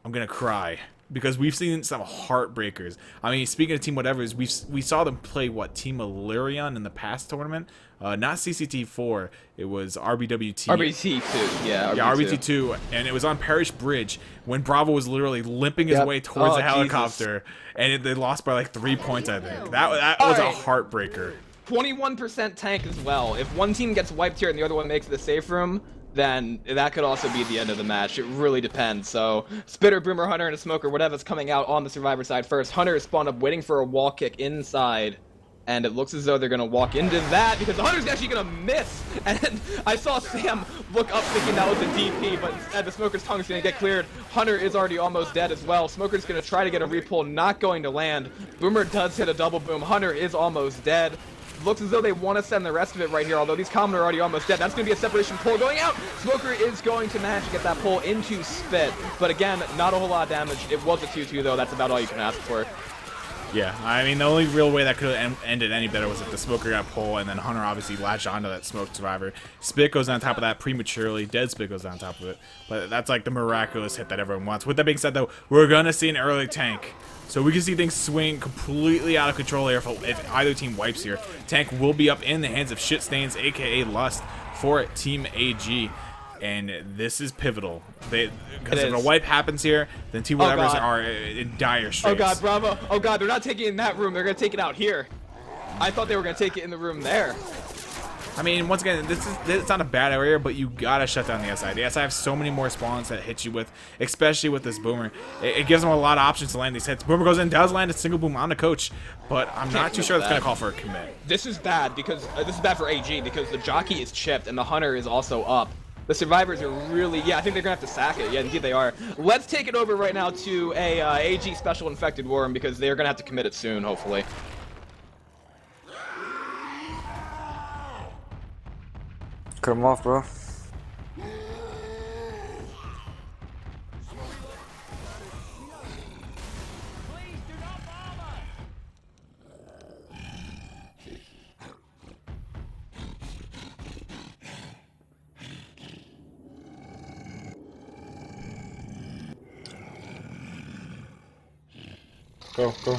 I'm going to cry. Because we've seen some heartbreakers. I mean, speaking of Team Whatever's, we saw them play, what, Team Illyrion in the past tournament? Not CCT4, it was RBWT. RBT2, yeah. Yeah, RBT2, and it was on Parish Bridge when Bravo was literally limping his way towards the helicopter, and they lost by like 3 points, I think. That was a heartbreaker. 21% tank as well. If one team gets wiped here and the other one makes the safe room, then that could also be the end of the match. It really depends. So, Spitter, Boomer, Hunter, and a Smoker, whatever's coming out on the Survivor side first. Hunter is spawned up waiting for a wall kick inside. And it looks as though they're going to walk into that because the Hunter's actually going to miss. And I saw Sam look up thinking that was a DP, but instead the Smoker's tongue is going to get cleared. Hunter is already almost dead as well. Smoker's going to try to get a repull, not going to land. Boomer does hit a double boom. Hunter is almost dead. Looks as though they want to send the rest of it right here, although these common are already almost dead. That's going to be a separation pull going out. Smoker is going to manage to get that pull into Spit. But again, not a whole lot of damage. It was a 2-2, though. That's about all you can ask for. Yeah, I mean, the only real way that could have ended any better was if the Smoker got pulled, and then Hunter obviously latched onto that Smoke Survivor. Spit goes on top of that prematurely. Dead Spit goes on top of it. But that's like the miraculous hit that everyone wants. With that being said, though, we're going to see an early tank. So we can see things swing completely out of control here if either team wipes here. Tank will be up in the hands of Shit Stains, a.k.a. Lust, for Team AG. And this is pivotal. Because if a wipe happens here, then Team Whatevers are in dire straits. Oh god, Bravo. Oh god, they're not taking it in that room. They're going to take it out here. I thought they were going to take it in the room there. I mean, once again, it's not a bad area, but you gotta shut down the SI. The SI have so many more spawns that hit you with, especially with this Boomer. It gives them a lot of options to land these hits. Boomer goes in, does land a single boom on the coach, but I'm not too sure that's gonna call for a commit. This is bad because this is bad for AG because the jockey is chipped and the Hunter is also up. The survivors are really, I think they're gonna have to sack it. Yeah, indeed they are. Let's take it over right now to a AG special infected worm because they're gonna have to commit it soon, hopefully. Cut him off, bro. Go, go.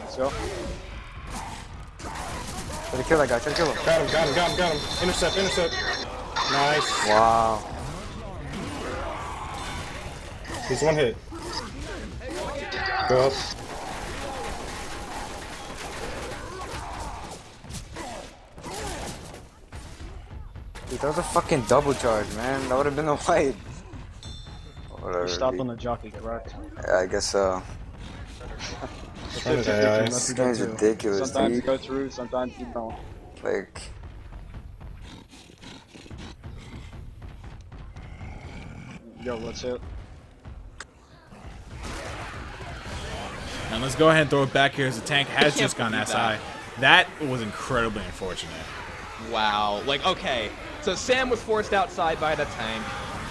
Let's go. Try to kill that guy, try to kill him. Got him, got him, got him, got him. Intercept, intercept. Nice. Wow. He's one hit. Go up. Dude, that was a fucking double charge, man. That would have been a wipe. Whatever. Stop on the jockey, correct? Yeah, I guess so. This game's ridiculous, Sometimes you dude. go through, sometimes you don't. Like, Yo, let's hit. And let's go ahead and throw it back here as the tank has just gone SI. That was incredibly unfortunate. Wow. Like, okay. So Sam was forced outside by the tank.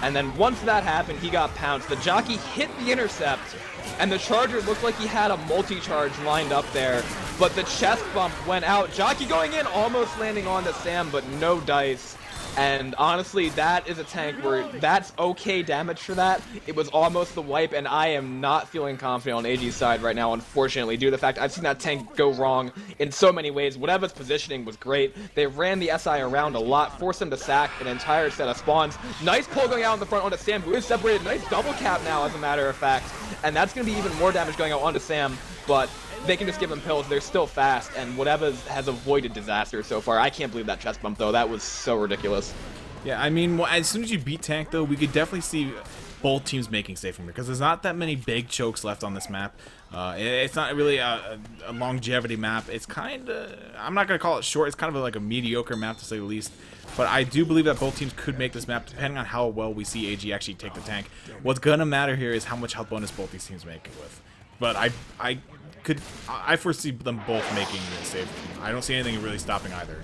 And then once that happened, he got pounced. The jockey hit the intercept. And the charger looked like he had a multi-charge lined up there. But the chest bump went out. Jockey going in, almost landing onto Sam, but no dice. And honestly, that is a tank where that's okay damage for that. It was almost the wipe, and I am not feeling confident on AG's side right now, unfortunately, due to the fact I've seen that tank go wrong in so many ways. Whatever's positioning was great. They ran the SI around a lot, forced him to sack an entire set of spawns. Nice pull going out in the front onto Sam, who is separated. Nice double cap now, as a matter of fact. And that's going to be even more damage going out onto Sam, but they can just give him pills. They're still fast, and whatever has avoided disaster so far. I can't believe that chest bump, though. That was so ridiculous. Yeah, I mean, as soon as you beat tank, though, we could definitely see both teams making safe from it because there's not that many big chokes left on this map. It's not really a longevity map. It's kind of, I'm not going to call it short. It's kind of like a mediocre map, to say the least. But I do believe that both teams could make this map, depending on how well we see AG actually take the tank. What's going to matter here is how much health bonus both these teams make it with. But I foresee them both making it safe. I don't see anything really stopping either.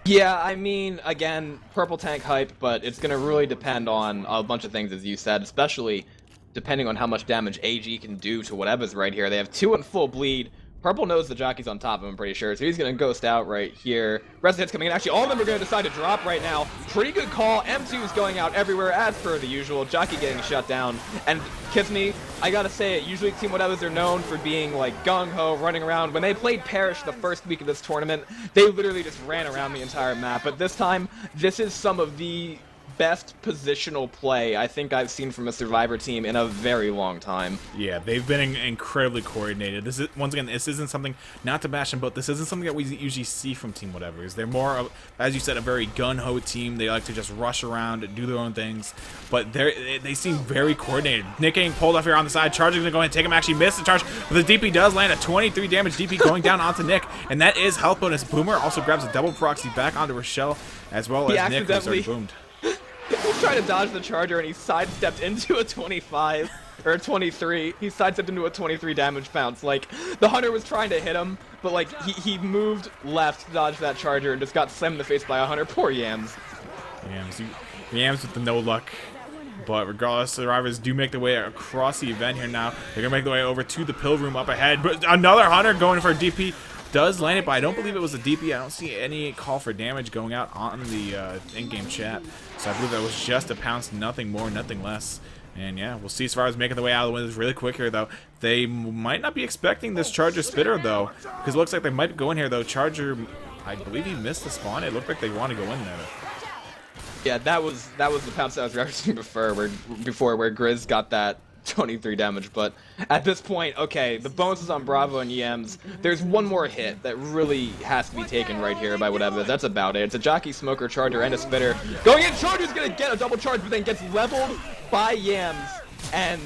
Yeah, I mean, again, purple tank hype, but it's going to really depend on a bunch of things, as you said, especially depending on how much damage AG can do to whatever's right here. They have 2 in full bleed. Purple knows the jockey's on top of him, I'm pretty sure, so he's going to ghost out right here. Rest of hits coming in. Actually, all of them are going to decide to drop right now. Pretty good call. M2 is going out everywhere, as per the usual. Jockey getting shut down. And kiss me, I gotta say it, usually Team Whatevers are known for being like gung-ho, running around. When they played Parrish the first week of this tournament, they literally just ran around the entire map. But this time, this is some of the best positional play I think I've seen from a Survivor team in a very long time. Yeah, they've been incredibly coordinated. This is, once again, this isn't something, not to bash them, but this isn't something that we usually see from Team Whatevers. They're more of, as you said, a very gun-ho team. They like to just rush around and do their own things, but they seem very coordinated. Nick getting pulled off here on the side. Charge is going to go ahead and take him. Actually missed the charge, but the DP does land a 23 damage DP going down onto Nick, and that is health bonus. Boomer also grabs a double proxy back onto Rochelle, as well as Nick, who's already boomed. He was trying to dodge the charger and he sidestepped into a 25 or a 23. He sidestepped into a 23 damage pounce. Like, the hunter was trying to hit him, but like he moved left to dodge that charger and just got slammed in the face by a hunter. Poor Yams. Yams with the no luck. But regardless, survivors do make their way across the event here now. They're going to make their way over to the pill room up ahead. But another Hunter going for a DP. Does land it, but I don't believe it was a DP. I don't see any call for damage going out on the in-game chat. So I believe that was just a pounce, nothing more, nothing less. And yeah, we'll see survivors making their way out of the windows really quick here, though. They might not be expecting this Charger Spitter, though, because it looks like they might go in here, though. Charger, I believe he missed the spawn. It looked like they want to go in there. Yeah, that was the pounce I was referencing before, where Grizz got that 23 damage. But at this point, okay, the bonuses on Bravo and EMs. There's one more hit that really has to be taken right here by whatever. That's about it. It's a Jockey, Smoker, Charger, and a Spitter. Going in, Charger's gonna get a double charge, but then gets leveled by Yams, and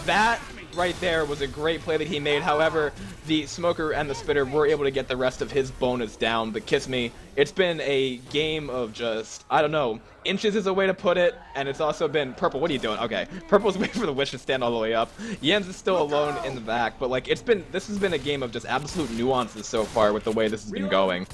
that right there was a great play that he made. However, the Smoker and the Spitter were able to get the rest of his bonus down. But kiss me, it's been a game of just, I don't know, inches is a way to put it, and it's also been Purple. What are you doing? Okay, Purple's waiting for the Wish to stand all the way up. Yams is still alone in the back, but like this has been a game of just absolute nuances so far with the way this has been going.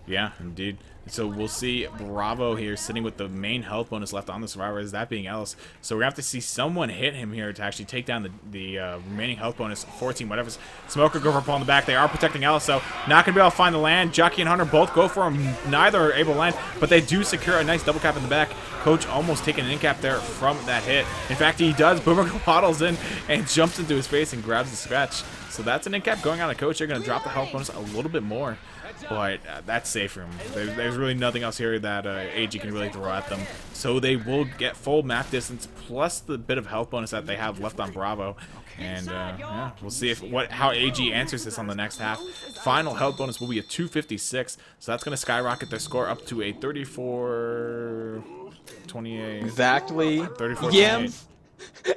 Yeah, indeed. So we'll see Bravo here sitting with the main health bonus left on the survivors, that being Ellis. So we're going to have to see someone hit him here to actually take down the remaining health bonus, 14, whatever. Smoker go for a pull in the back. They are protecting Ellis, so not going to be able to find the land. Jockey and Hunter both go for him. Neither are able to land, but they do secure a nice double cap in the back. Coach almost taking an in cap there from that hit. In fact, he does. Boomer waddles in and jumps into his face and grabs the scratch. So that's an in cap going on to Coach. They're going to drop the health bonus a little bit more. But that's safe for him. There's really nothing else here that AG can really throw at them. So they will get full map distance plus the bit of health bonus that they have left on Bravo. And yeah, we'll see how AG answers this on the next half. Final health bonus will be a 256. So that's going to skyrocket their score up to a 34-28. Exactly. 34-28. Yams.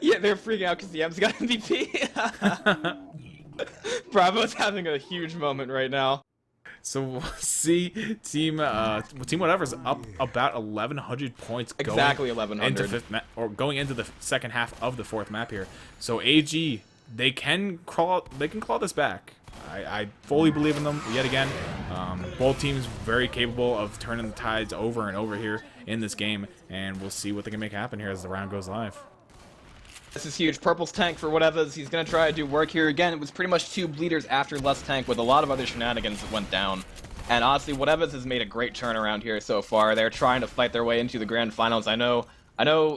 Yeah, they're freaking out because Yams got MVP. Bravo's having a huge moment right now. So we'll see team whatever's up about 1,100 points. Exactly 1,100. Going into the second half of the fourth map here. So AG, they can claw this back. I fully believe in them yet again. Both teams very capable of turning the tides over and over here in this game, and we'll see what they can make happen here as the round goes live. This is huge. Purple's tank for whatever. He's going to try to do work here. Again, it was pretty much 2 bleeders after less tank with a lot of other shenanigans that went down. And honestly, whatever's has made a great turnaround here so far. They're trying to fight their way into the grand finals. I know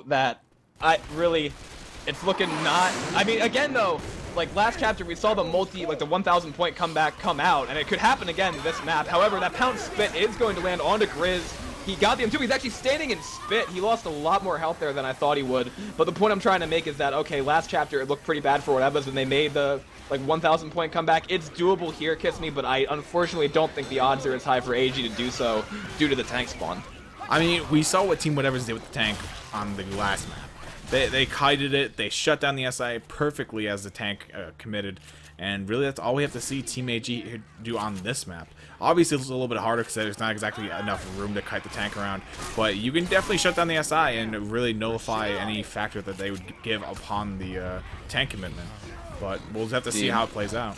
that it's looking not... I mean, again, though, like last chapter, we saw the the 1,000 point comeback come out, and it could happen again in this map. However, that pound spit is going to land onto Grizz. He got the M2. He's actually standing in spit. He lost a lot more health there than I thought he would. But the point I'm trying to make is that, okay, last chapter it looked pretty bad for whatever's when they made the 1,000 point comeback. It's doable here, Kiss Me, but I unfortunately don't think the odds are as high for AG to do so due to the tank spawn. I mean, we saw what Team Whatever's did with the tank on the last map. They kited it. They shut down the SI perfectly as the tank committed. And really, that's all we have to see Team AG do on this map. Obviously, it's a little bit harder because there's not exactly enough room to kite the tank around. But you can definitely shut down the SI and really nullify any factor that they would give upon the tank commitment. But we'll just have to see how it plays out.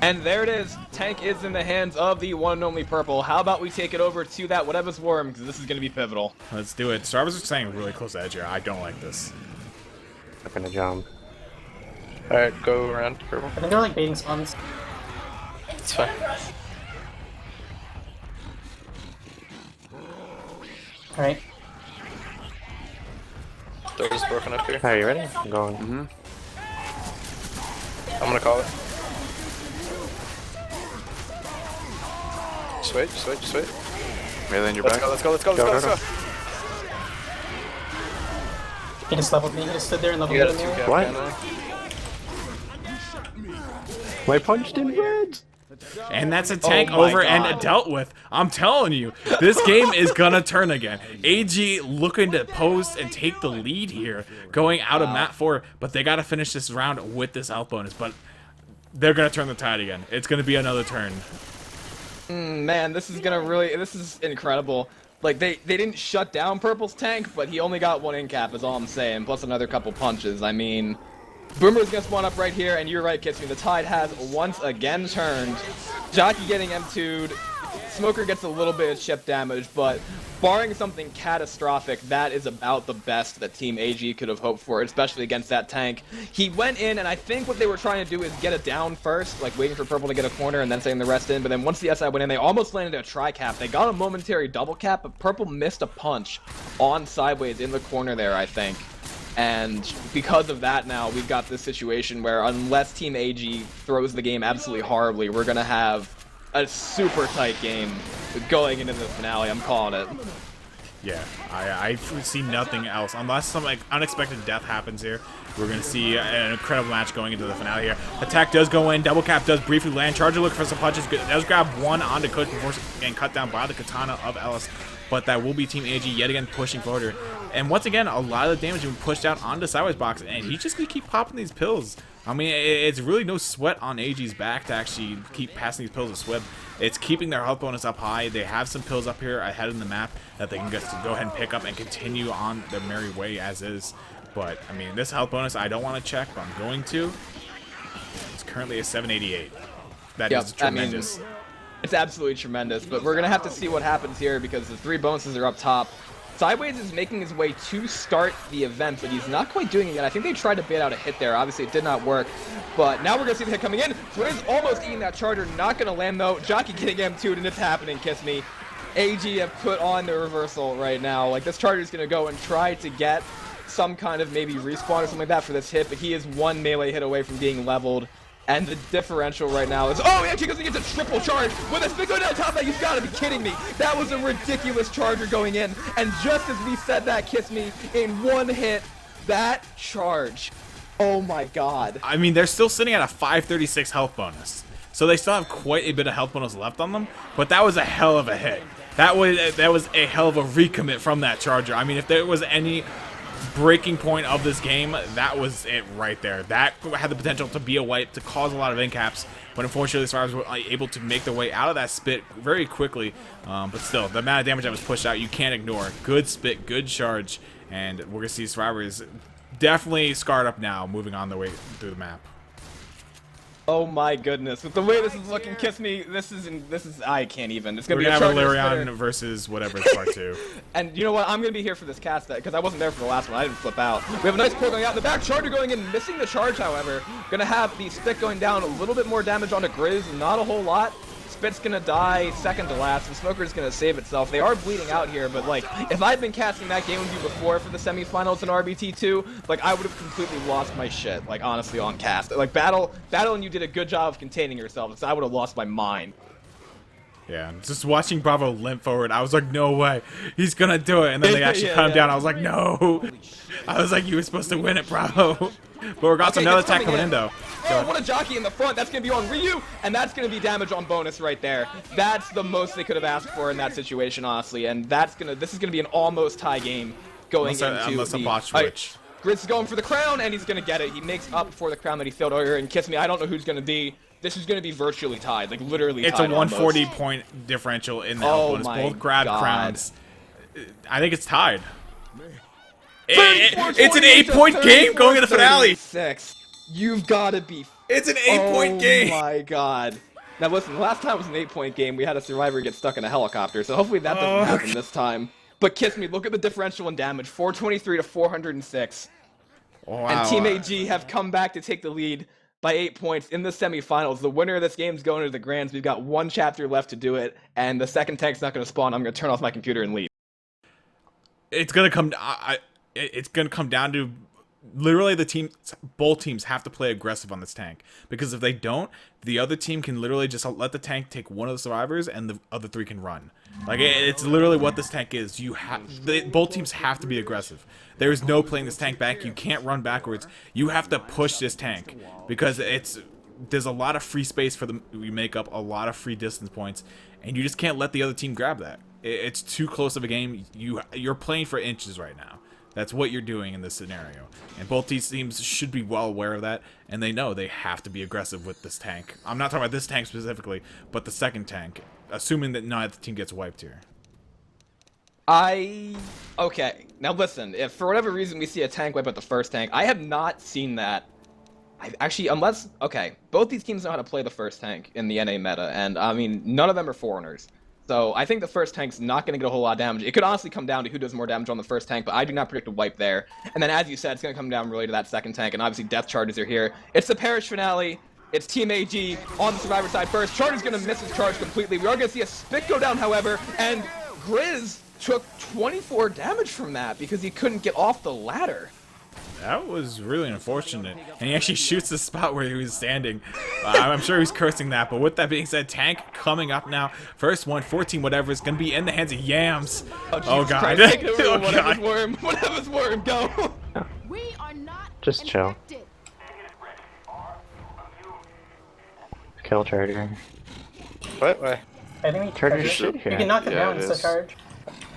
And there it is. Tank is in the hands of the one and only Purple. How about we take it over to that whatever's worm, because this is going to be pivotal. Let's do it. Starvers are staying really close to edge here. I don't like this. I'm gonna jump. Alright, go around, Purple. I think they're like baiting spawns. It's fine. Alright. Door's broken up here. Are you ready? I'm going. I'm gonna call it. Just wait, just wait, just wait. Melee in your Let's back. go, let's go, let's go, let's go, let's go. He just leveled me. He just stood there and leveled You me. got a 2 cap, What? kinda. My punched in red. And that's a tank Oh my over God. and dealt with. I'm telling you, this game is gonna turn again. AG looking to post and take the lead here, going out of map 4, but they gotta finish this round with this health bonus. But they're gonna turn the tide again. It's gonna be another turn. Man, this is incredible. Like, they didn't shut down Purple's tank, but he only got 1 in cap, is all I'm saying, plus another couple punches. I mean, Boomer's gonna spawn up right here, and you're right, Kitsune. The tide has once again turned. Jockey getting M2'd. Smoker gets a little bit of chip damage, but barring something catastrophic, that is about the best that Team AG could have hoped for, especially against that tank. He went in, and I think what they were trying to do is get it down first, like waiting for Purple to get a corner and then setting the rest in, but then once the SI went in, they almost landed a tri-cap. They got a momentary double cap, but Purple missed a punch on sideways in the corner there, I think. And because of that now, we've got this situation where unless Team AG throws the game absolutely horribly, we're going to have a super tight game going into the finale. I'm calling it. Yeah, I see nothing else. Unless some like unexpected death happens here, we're going to see an incredible match going into the finale here. Attack does go in. Double cap does briefly land. Charger looking for some punches. Does grab one onto Coach before getting cut down by the katana of Ellis. But that will be Team AG yet again pushing forward here. And once again, a lot of the damage being pushed out onto Sideways Box, and he's just going to keep popping these pills. I mean, it's really no sweat on AG's back to actually keep passing these pills to Swib. It's keeping their health bonus up high. They have some pills up here ahead in the map that they can just go ahead and pick up and continue on their merry way as is. But, I mean, this health bonus I don't want to check, but I'm going to. It's currently a 788. That is tremendous. I mean, it's absolutely tremendous, but we're going to have to see what happens here because the 3 bonuses are up top. Sideways is making his way to start the event, but he's not quite doing it yet. I think they tried to bait out a hit there. Obviously, it did not work. But now we're going to see the hit coming in. Swizz almost eating that charger. Not going to land, though. Jockey getting M2'd, and it's happening, Kiss Me. AG have put on the reversal right now. Like, this charger is going to go and try to get some kind of maybe respawn or something like that for this hit, but he is 1 melee hit away from being leveled. And the differential right now is, oh, actually goes and gets a triple charge with a spin going down top of that. You've got to be kidding me. That was a ridiculous charger going in. And just as we said that, Kiss Me, in 1 hit, that charge. Oh my god. I mean, they're still sitting at a 536 health bonus. So they still have quite a bit of health bonus left on them, but that was a hell of a hit. That was a hell of a recommit from that charger. I mean, if there was any breaking point of this game, that was it right there. That had the potential to be a wipe, to cause a lot of incaps, but unfortunately the survivors were able to make their way out of that spit very quickly. But still, the amount of damage that was pushed out, you can't ignore. Good spit, good charge, and we're gonna see survivors definitely scarred up now, moving on their way through the map. Oh my goodness. With the way this is looking, Kiss Me, this is, I can't even. It's gonna be a have a charger Larion spitter. versus whatever it's part 2. And you know what? I'm gonna be here for this cast because I wasn't there for the last one. I didn't flip out. We have a nice pull going out in the back. Charger going in, missing the charge, however. Gonna have the spit going down, a little bit more damage onto Grizz, not a whole lot. Spit's gonna die second to last, and Smoker's gonna save itself. They are bleeding out here, but like, if I'd been casting that game with you before for the semifinals in RBT2, like, I would have completely lost my shit, like, honestly, on cast. Like, Battle and you did a good job of containing yourselves, so I would have lost my mind. Yeah, just watching Bravo limp forward, I was like, no way, he's gonna do it, and then they actually cut him down. I was like, no. I was like, you were supposed to win it, Bravo. But we got another attack coming in, though. Oh, what a jockey in the front. That's going to be on Ryu, and that's going to be damage on bonus right there. That's the most they could have asked for in that situation, honestly, and this is going to be an almost tie game going unless a the... bot switch. Grizz is going for the crown, and he's going to get it. He makes up for the crown that he failed earlier, and Kiss Me, I don't know who's going to be. This is going to be virtually tied, like literally it's tied. It's a 140-point differential in the health bonus. Both grab crowns. I think it's tied. It's an 8-point game going into the finale. You've got to be... It's an 8-point game. Oh my god. Now listen, the last time it was an 8-point game, we had a survivor get stuck in a helicopter, so hopefully that doesn't happen this time. But Kiss Me, look at the differential in damage, 423 to 406. Wow. And Team AG have come back to take the lead by 8 points in the semifinals. The winner of this game is going to the Grands. We've got 1 chapter left to do it, and the second tank's not going to spawn. I'm going to turn off my computer and leave. It's going to come... it's going to come down to literally both teams have to play aggressive on this tank, because if they don't, the other team can literally just let the tank take one of the survivors and the other 3 can run. Like, it's literally what this tank is. Both teams have to be aggressive. There's no playing this tank back. You can't run backwards. You have to push this tank, because there's a lot of free space for them. We make up a lot of free distance points, and you just can't let the other team grab that. It's too close of a game. You're playing for inches right now. That's what you're doing in this scenario. And both these teams should be well aware of that, and they know they have to be aggressive with this tank. I'm not talking about this tank specifically, but the second tank, assuming that not the team gets wiped here. Okay, now listen, if for whatever reason we see a tank wipe at the first tank, I have not seen that. Okay, both these teams know how to play the first tank in the NA meta, and I mean, none of them are foreigners. So I think the first tank's not going to get a whole lot of damage. It could honestly come down to who does more damage on the first tank, but I do not predict a wipe there. And then, as you said, it's going to come down really to that second tank, and obviously death charges are here. It's the Parish finale. It's Team AG on the Survivor side first. Charger's going to miss his charge completely. We are going to see a spit go down, however, and Grizz took 24 damage from that because he couldn't get off the ladder. That was really unfortunate. And he actually shoots the spot where he was standing. I'm sure he's cursing that. But with that being said, tank coming up now. First one, 14 whatever. It's going to be in the hands of Yams. Oh, God. Christ, take it over, Oh, whatever's God. worm. Whatever's worm, go. We are not Just chill. infected. Kill Charger. What? Why? I think Charger's you shit here. can knock him Yeah, down. it It's a is. charge.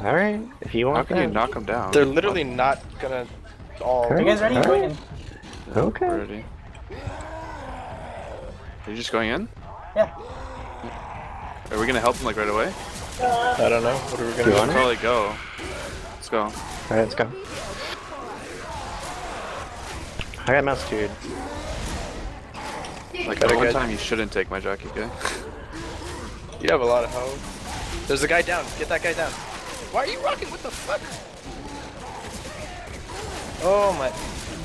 Alright, if you How want can you that. knock him down? They're literally not gonna all. Are you guys ready? Alright. Going in. Okay. Already. Are you just going in? Yeah. Are we gonna help him like right away? I don't know. What are we Do gonna you do? want it? Probably go. Let's go. Alright, let's go. I got mouse dude. Like Gotta the one get- time you shouldn't take my jockey guy. You have a lot of health. There's a guy down. Get that guy down. Why are you rocking? What the fuck? Oh my.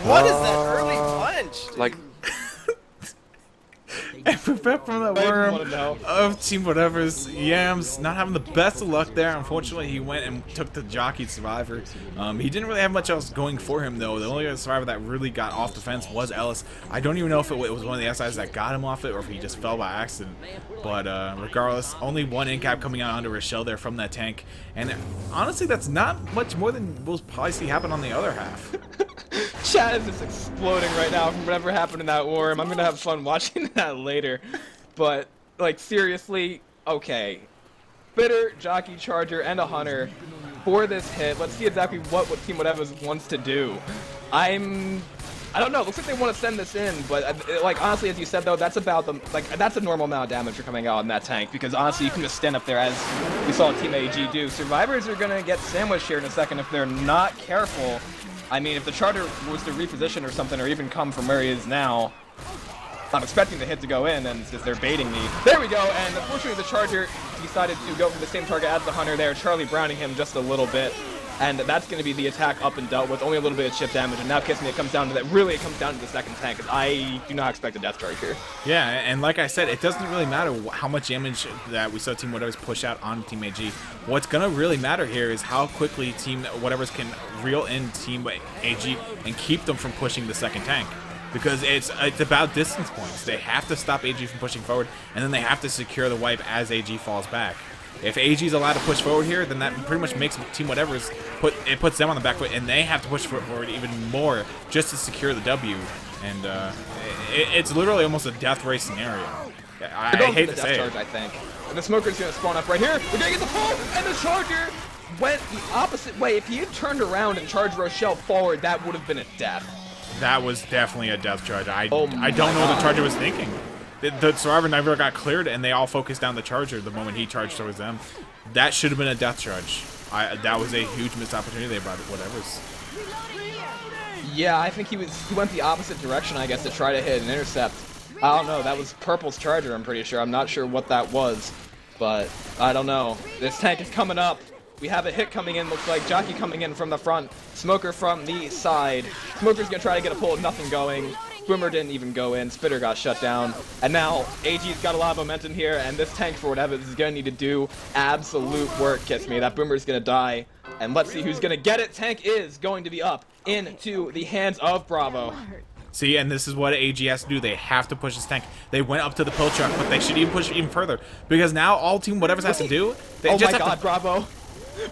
What is that early punch? Dude? Like, And prepare from that I worm wanna know. of Team Whatever's. Yams not having the best of luck there. Unfortunately, he went and took the jockey survivor. He didn't really have much else going for him, though. The only other survivor that really got off the fence was Ellis. I don't even know if it was one of the SIs that got him off it or if he just fell by accident. But regardless, only one incap coming out under a shell there from that tank. And honestly, that's not much more than we'll probably see happen on the other half. Chat is just exploding right now from whatever happened in that worm. I'm gonna have fun watching that later. But, like, seriously, okay. Bitter, Jockey, Charger, and a Hunter for this hit. Let's see exactly what Team Whatever wants to do. I don't know. It looks like they want to send this in, but like honestly, as you said though, that's about the that's a normal amount of damage for coming out on that tank because honestly, you can just stand up there as we saw Team AG do. Survivors are gonna get sandwiched here in a second if they're not careful. I mean, if the Charger was to reposition or something, or even come from where he is now, I'm expecting the hit to go in, and since they're baiting me, there we go. And unfortunately, the Charger decided to go for the same target as the Hunter there, Charlie Browning him just a little bit. And that's going to be the attack up and dealt with, only a little bit of chip damage. And now, Kiss Me, it comes down to that. Really, it comes down to the second tank, because I do not expect a death charge here. Yeah, and like I said, it doesn't really matter how much damage that we saw Team Whatever's push out on Team AG. What's going to really matter here is how quickly Team Whatever's can reel in Team AG and keep them from pushing the second tank. Because it's about distance points. They have to stop AG from pushing forward, and then they have to secure the wipe as AG falls back. If AG is allowed to push forward here, then that pretty much makes Team Whatever's puts them on the back foot, and they have to push forward even more just to secure the W. And it's literally almost a death race scenario. I hate to say charge, it. I think. And the Smoker's going to spawn up right here. We're going to get the pull, and the Charger went the opposite way. If he had turned around and charged Rochelle forward, that would have been a death. That was definitely a death charge. I Oh don't know my what God. the Charger was thinking. The Survivor never got cleared, and they all focused down the Charger the moment he charged towards them. That should have been a death charge. That was a huge missed opportunity there by Whatever's. Yeah, I think he went the opposite direction, I guess, to try to hit an intercept. I don't know. That was Purple's Charger, I'm pretty sure. I'm not sure what that was, but I don't know. This tank is coming up. We have a hit coming in, looks like. Jockey coming in from the front. Smoker from the side. Smoker's going to try to get a pull, nothing going. Boomer didn't even go in. Spitter got shut down. And now AG's got a lot of momentum here, and this tank, for whatever, is going to need to do absolute work, Kiss Me. That Boomer's going to die. And let's see who's going to get it. Tank is going to be up into the hands of Bravo. See, and this is what AG has to do. They have to push this tank. They went up to the pill truck, but they should even push it even further. Because now all Team Whatever's has to do, they Oh just my have God, to... Bravo!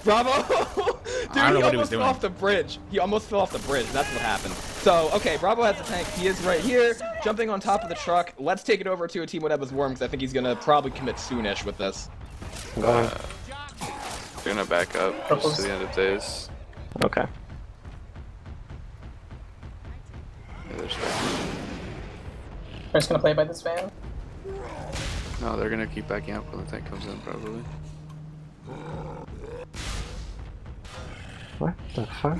Bravo! Dude, I don't know he what he was almost fell doing. off the bridge. He almost fell off the bridge. That's what happened. So, okay, Bravo has the tank. He is right here, jumping on top of the truck. Let's take it over to a Team Whatever's worm, because I think he's going to probably commit soonish with this. I'm going. They're gonna back up just to the end of days. Okay. Yeah, they're starting. We're just gonna play by this van. No, they're gonna keep backing up when the tank comes in, probably. What the fuck?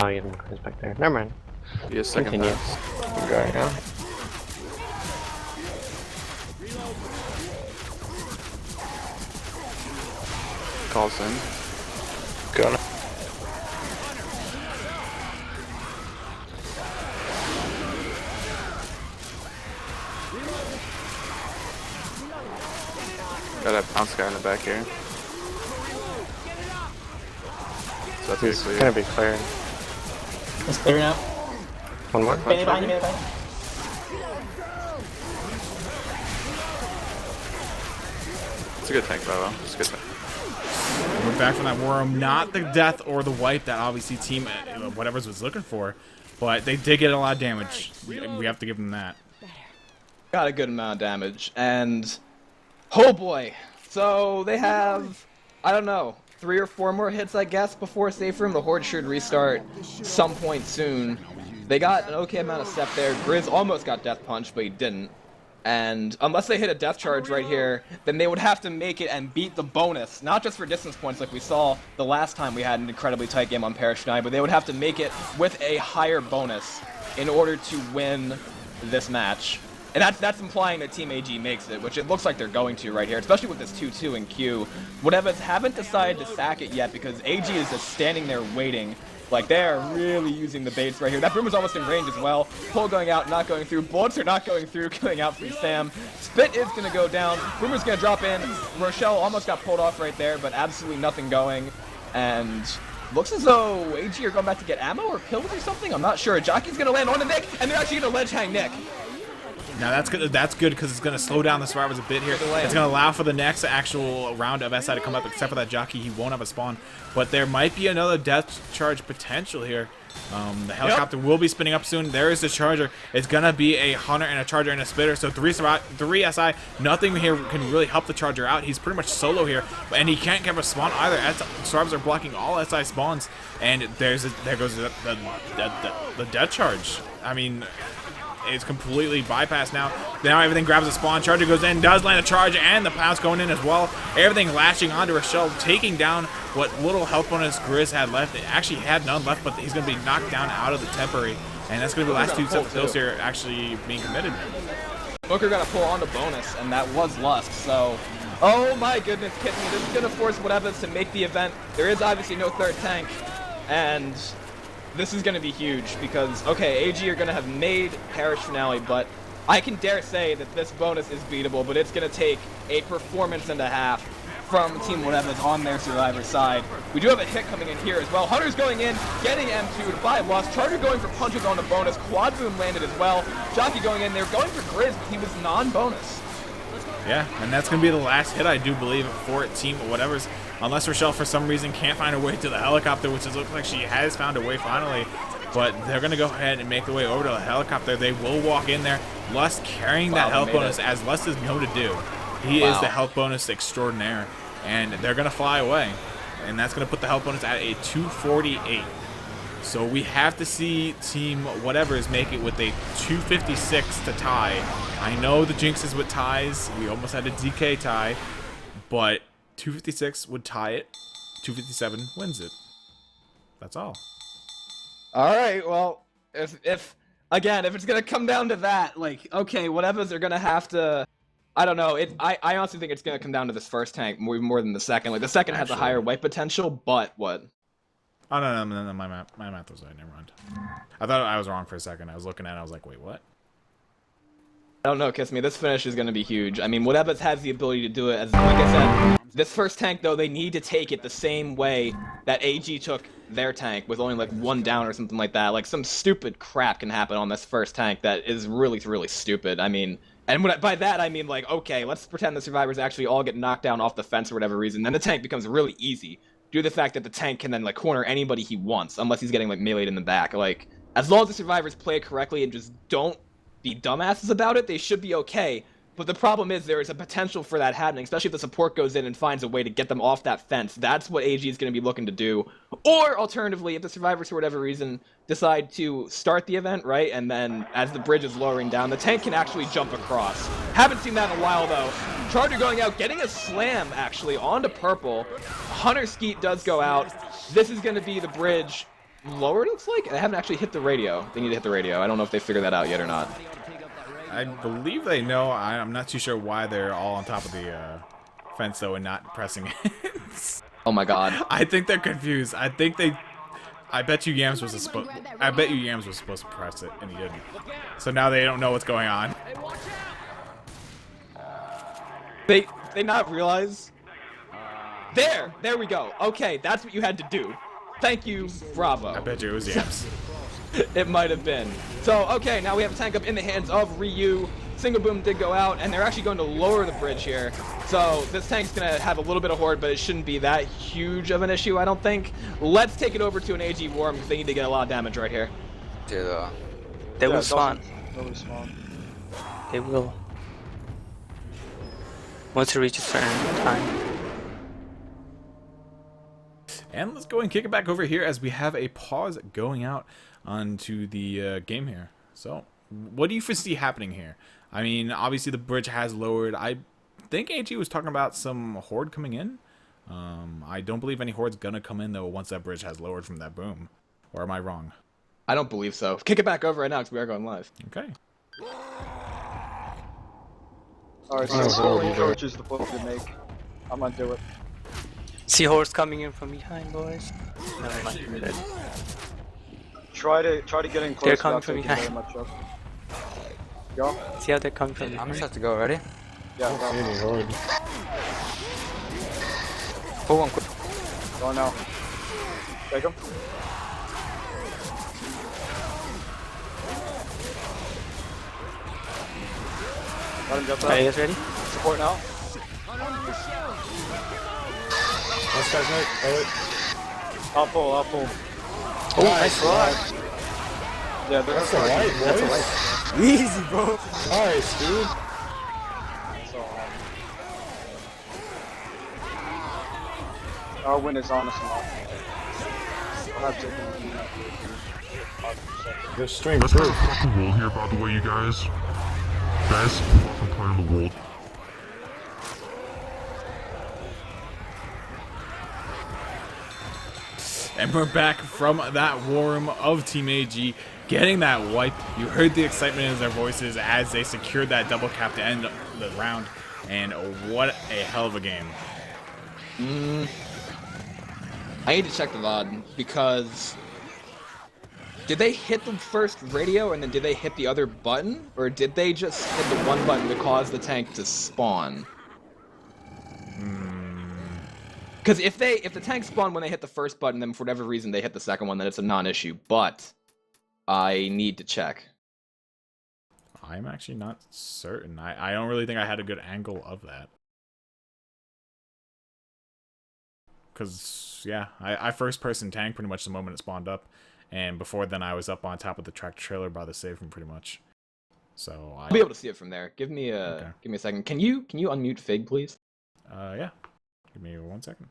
Oh, you didn't close back there. Never mind. Be a second Continue. pass. Going on. calls in. Gonna. Got a bounce guy in the back here. So that's He's pretty gonna clear. be clearing. It's clear now. One more. Melee behind you, melee behind you. It's a good tank, Bravo. It's a good tank. We're back from that war room. Not the death or the wipe that obviously team whatever's was looking for, but they did get a lot of damage. We have to give them that. Got a good amount of damage, and oh boy. So they have, I don't know, 3 or 4 more hits, I guess, before safe room. The Horde should restart some point soon. They got an okay amount of step there. Grizz almost got death punch, but he didn't. And unless they hit a death charge right here, then they would have to make it and beat the bonus. Not just for distance points like we saw the last time we had an incredibly tight game on Parish Night, but they would have to make it with a higher bonus in order to win this match. And that's implying that Team AG makes it, which it looks like they're going to right here, especially with this 2-2 in Q. Whatever, haven't decided to sack it yet because AG is just standing there waiting. Like, they are really using the baits right here. That Boomer's almost in range as well. Pull going out, not going through. Bullets are not going through, going out from Sam. Spit is going to go down. Boomer's going to drop in. Rochelle almost got pulled off right there, but absolutely nothing going. And looks as though AG are going back to get ammo or pills or something. I'm not sure. Jockey's going to land on the Nick, and they're actually going to ledge hang Nick. Now that's good. That's good because it's going to slow down the survivors a bit here. It's going to allow for the next actual round of SI to come up. Except for that jockey, he won't have a spawn. But there might be another death charge potential here. The helicopter will be spinning up soon. There is the charger. It's going to be a hunter and a charger and a spitter. So 3 SI. Nothing here can really help the charger out. He's pretty much solo here, and he can't get a spawn either. Survivors are blocking all SI spawns, and there goes the death charge. I mean, it's completely bypassed now. Now everything grabs a spawn. Charger goes in, does land a charge, and the pounce going in as well. Everything lashing onto Rochelle, taking down what little health bonus Grizz had left. It actually had none left, but he's going to be knocked down out of the temporary. And that's going to be the last 2 kills here actually being committed. Booker got to pull on the bonus, and that was Lust, so... Oh my goodness, Kitten, this is going to force whatever's to make the event. There is obviously no third tank, and... this is going to be huge because, okay, AG are going to have made Parish Finale, but I can dare say that this bonus is beatable, but it's going to take a performance and a half from Team Whatever's on their Survivor side. We do have a hit coming in here as well. Hunter's going in, getting M2'd by Lost. Charger going for punches on the bonus. Quad Boom landed as well. Jockey going in there, going for Grizz, but he was non-bonus. Yeah, and that's going to be the last hit, I do believe, for Team Whatever's. Unless Rochelle, for some reason, can't find her way to the helicopter, which it looks like she has found her way finally. But they're going to go ahead and make their way over to the helicopter. They will walk in there. Lust carrying that health bonus, as Lust is known to do. He is the health bonus extraordinaire. And they're going to fly away. And that's going to put the health bonus at a 248. So we have to see Team Whatever's make it with a 256 to tie. I know the jinx is with ties. We almost had a DK tie. But 256 would tie it. 257 wins it. That's all. All right, well, if it's gonna come down to that, like, okay, whatever, they're gonna have to, I don't know. I honestly think it's gonna come down to this first tank more than the second. Like, the second has a higher wipe potential, but what? Oh no, my math was right. Never mind. I thought I was wrong for a second. I was looking at it. I was like, wait, what? I don't know, Kiss Me. This finish is going to be huge. I mean, Whatever has the ability to do it. As like I said, this first tank, though, they need to take it the same way that AG took their tank with only, like, 1 down or something like that. Like, some stupid crap can happen on this first tank that is really, really stupid. I mean, and by that, I mean, like, okay, let's pretend the survivors actually all get knocked down off the fence for whatever reason. Then the tank becomes really easy due to the fact that the tank can then, like, corner anybody he wants, unless he's getting, like, meleeed in the back. Like, as long as the survivors play it correctly and just don't be dumbasses about it, they should be okay. But the problem is there is a potential for that happening, especially if the support goes in and finds a way to get them off that fence. That's what AG is going to be looking to do. Or, alternatively, if the survivors, for whatever reason, decide to start the event, right, and then as the bridge is lowering down, the tank can actually jump across. Haven't seen that in a while, though. Charger going out, getting a slam, actually, onto purple. Hunter Skeet does go out. This is going to be the bridge lowered, looks like. They haven't actually hit the radio. They need to hit the radio. I don't know if they figured that out yet or not. I believe they know. I'm not too sure why they're all on top of the fence, though, and not pressing it. Oh my god. I think they're confused. I bet you Yams was supposed to press it, and he didn't. So now they don't know what's going on. They not realize? There we go. Okay, that's what you had to do. Thank you, bravo. I bet you it was Yams. It might have been. So, okay, now we have a tank up in the hands of Ryu. Single boom did go out, and they're actually going to lower the bridge here. So this tank's going to have a little bit of horde, but it shouldn't be that huge of an issue, I don't think. Let's take it over to an AG Worm, because they need to get a lot of damage right here. They will spawn. Really spawn. They will. Once it reaches a certain time. And let's go and kick it back over here as we have a pause going out onto the game here. So, what do you foresee happening here? I mean, obviously the bridge has lowered. I think AG was talking about some horde coming in. I don't believe any horde's gonna come in though once that bridge has lowered from that boom. Or am I wrong? I don't believe so. Kick it back over right now, because we are going live. Okay. Alright, so approach is the play to make. I'm gonna do it. See horse coming in from behind, boys. Never mind, we're dead. Try to get in close. They're coming without from taking behind. very much up. Go. See how they're coming from I'm behind. just have to go. Ready? Yeah, I don't see go. any horde. Pull one quick. Go now. Take him. Let him get Are you that. guys ready? Support now. Last guy's right. Oh, wait. I'll pull. Oh, nice rock. Yeah, That's a light, boys. Easy, bro. Nice, dude. So, our win is honest enough. I'll have taken Good stream, Let's too. have a fucking roll here, by the way, you guys. Best fucking player in the world. And we're back from that Worm of Team AG, getting that wipe. You heard the excitement in their voices as they secured that double cap to end the round. And what a hell of a game. I need to check the VOD, because did they hit the first radio and then did they hit the other button? Or did they just hit the one button to cause the tank to spawn? Because if the tank spawned when they hit the first button, then for whatever reason they hit the second one, then it's a non-issue. But I need to check. I'm actually not certain. I don't really think I had a good angle of that. Because, yeah, I first-person tanked pretty much the moment it spawned up. And before then, I was up on top of the tractor trailer by the safe room pretty much. So I'll be able to see it from there. Give me a second. Can you unmute Fig, please? Yeah. Give me 1 second.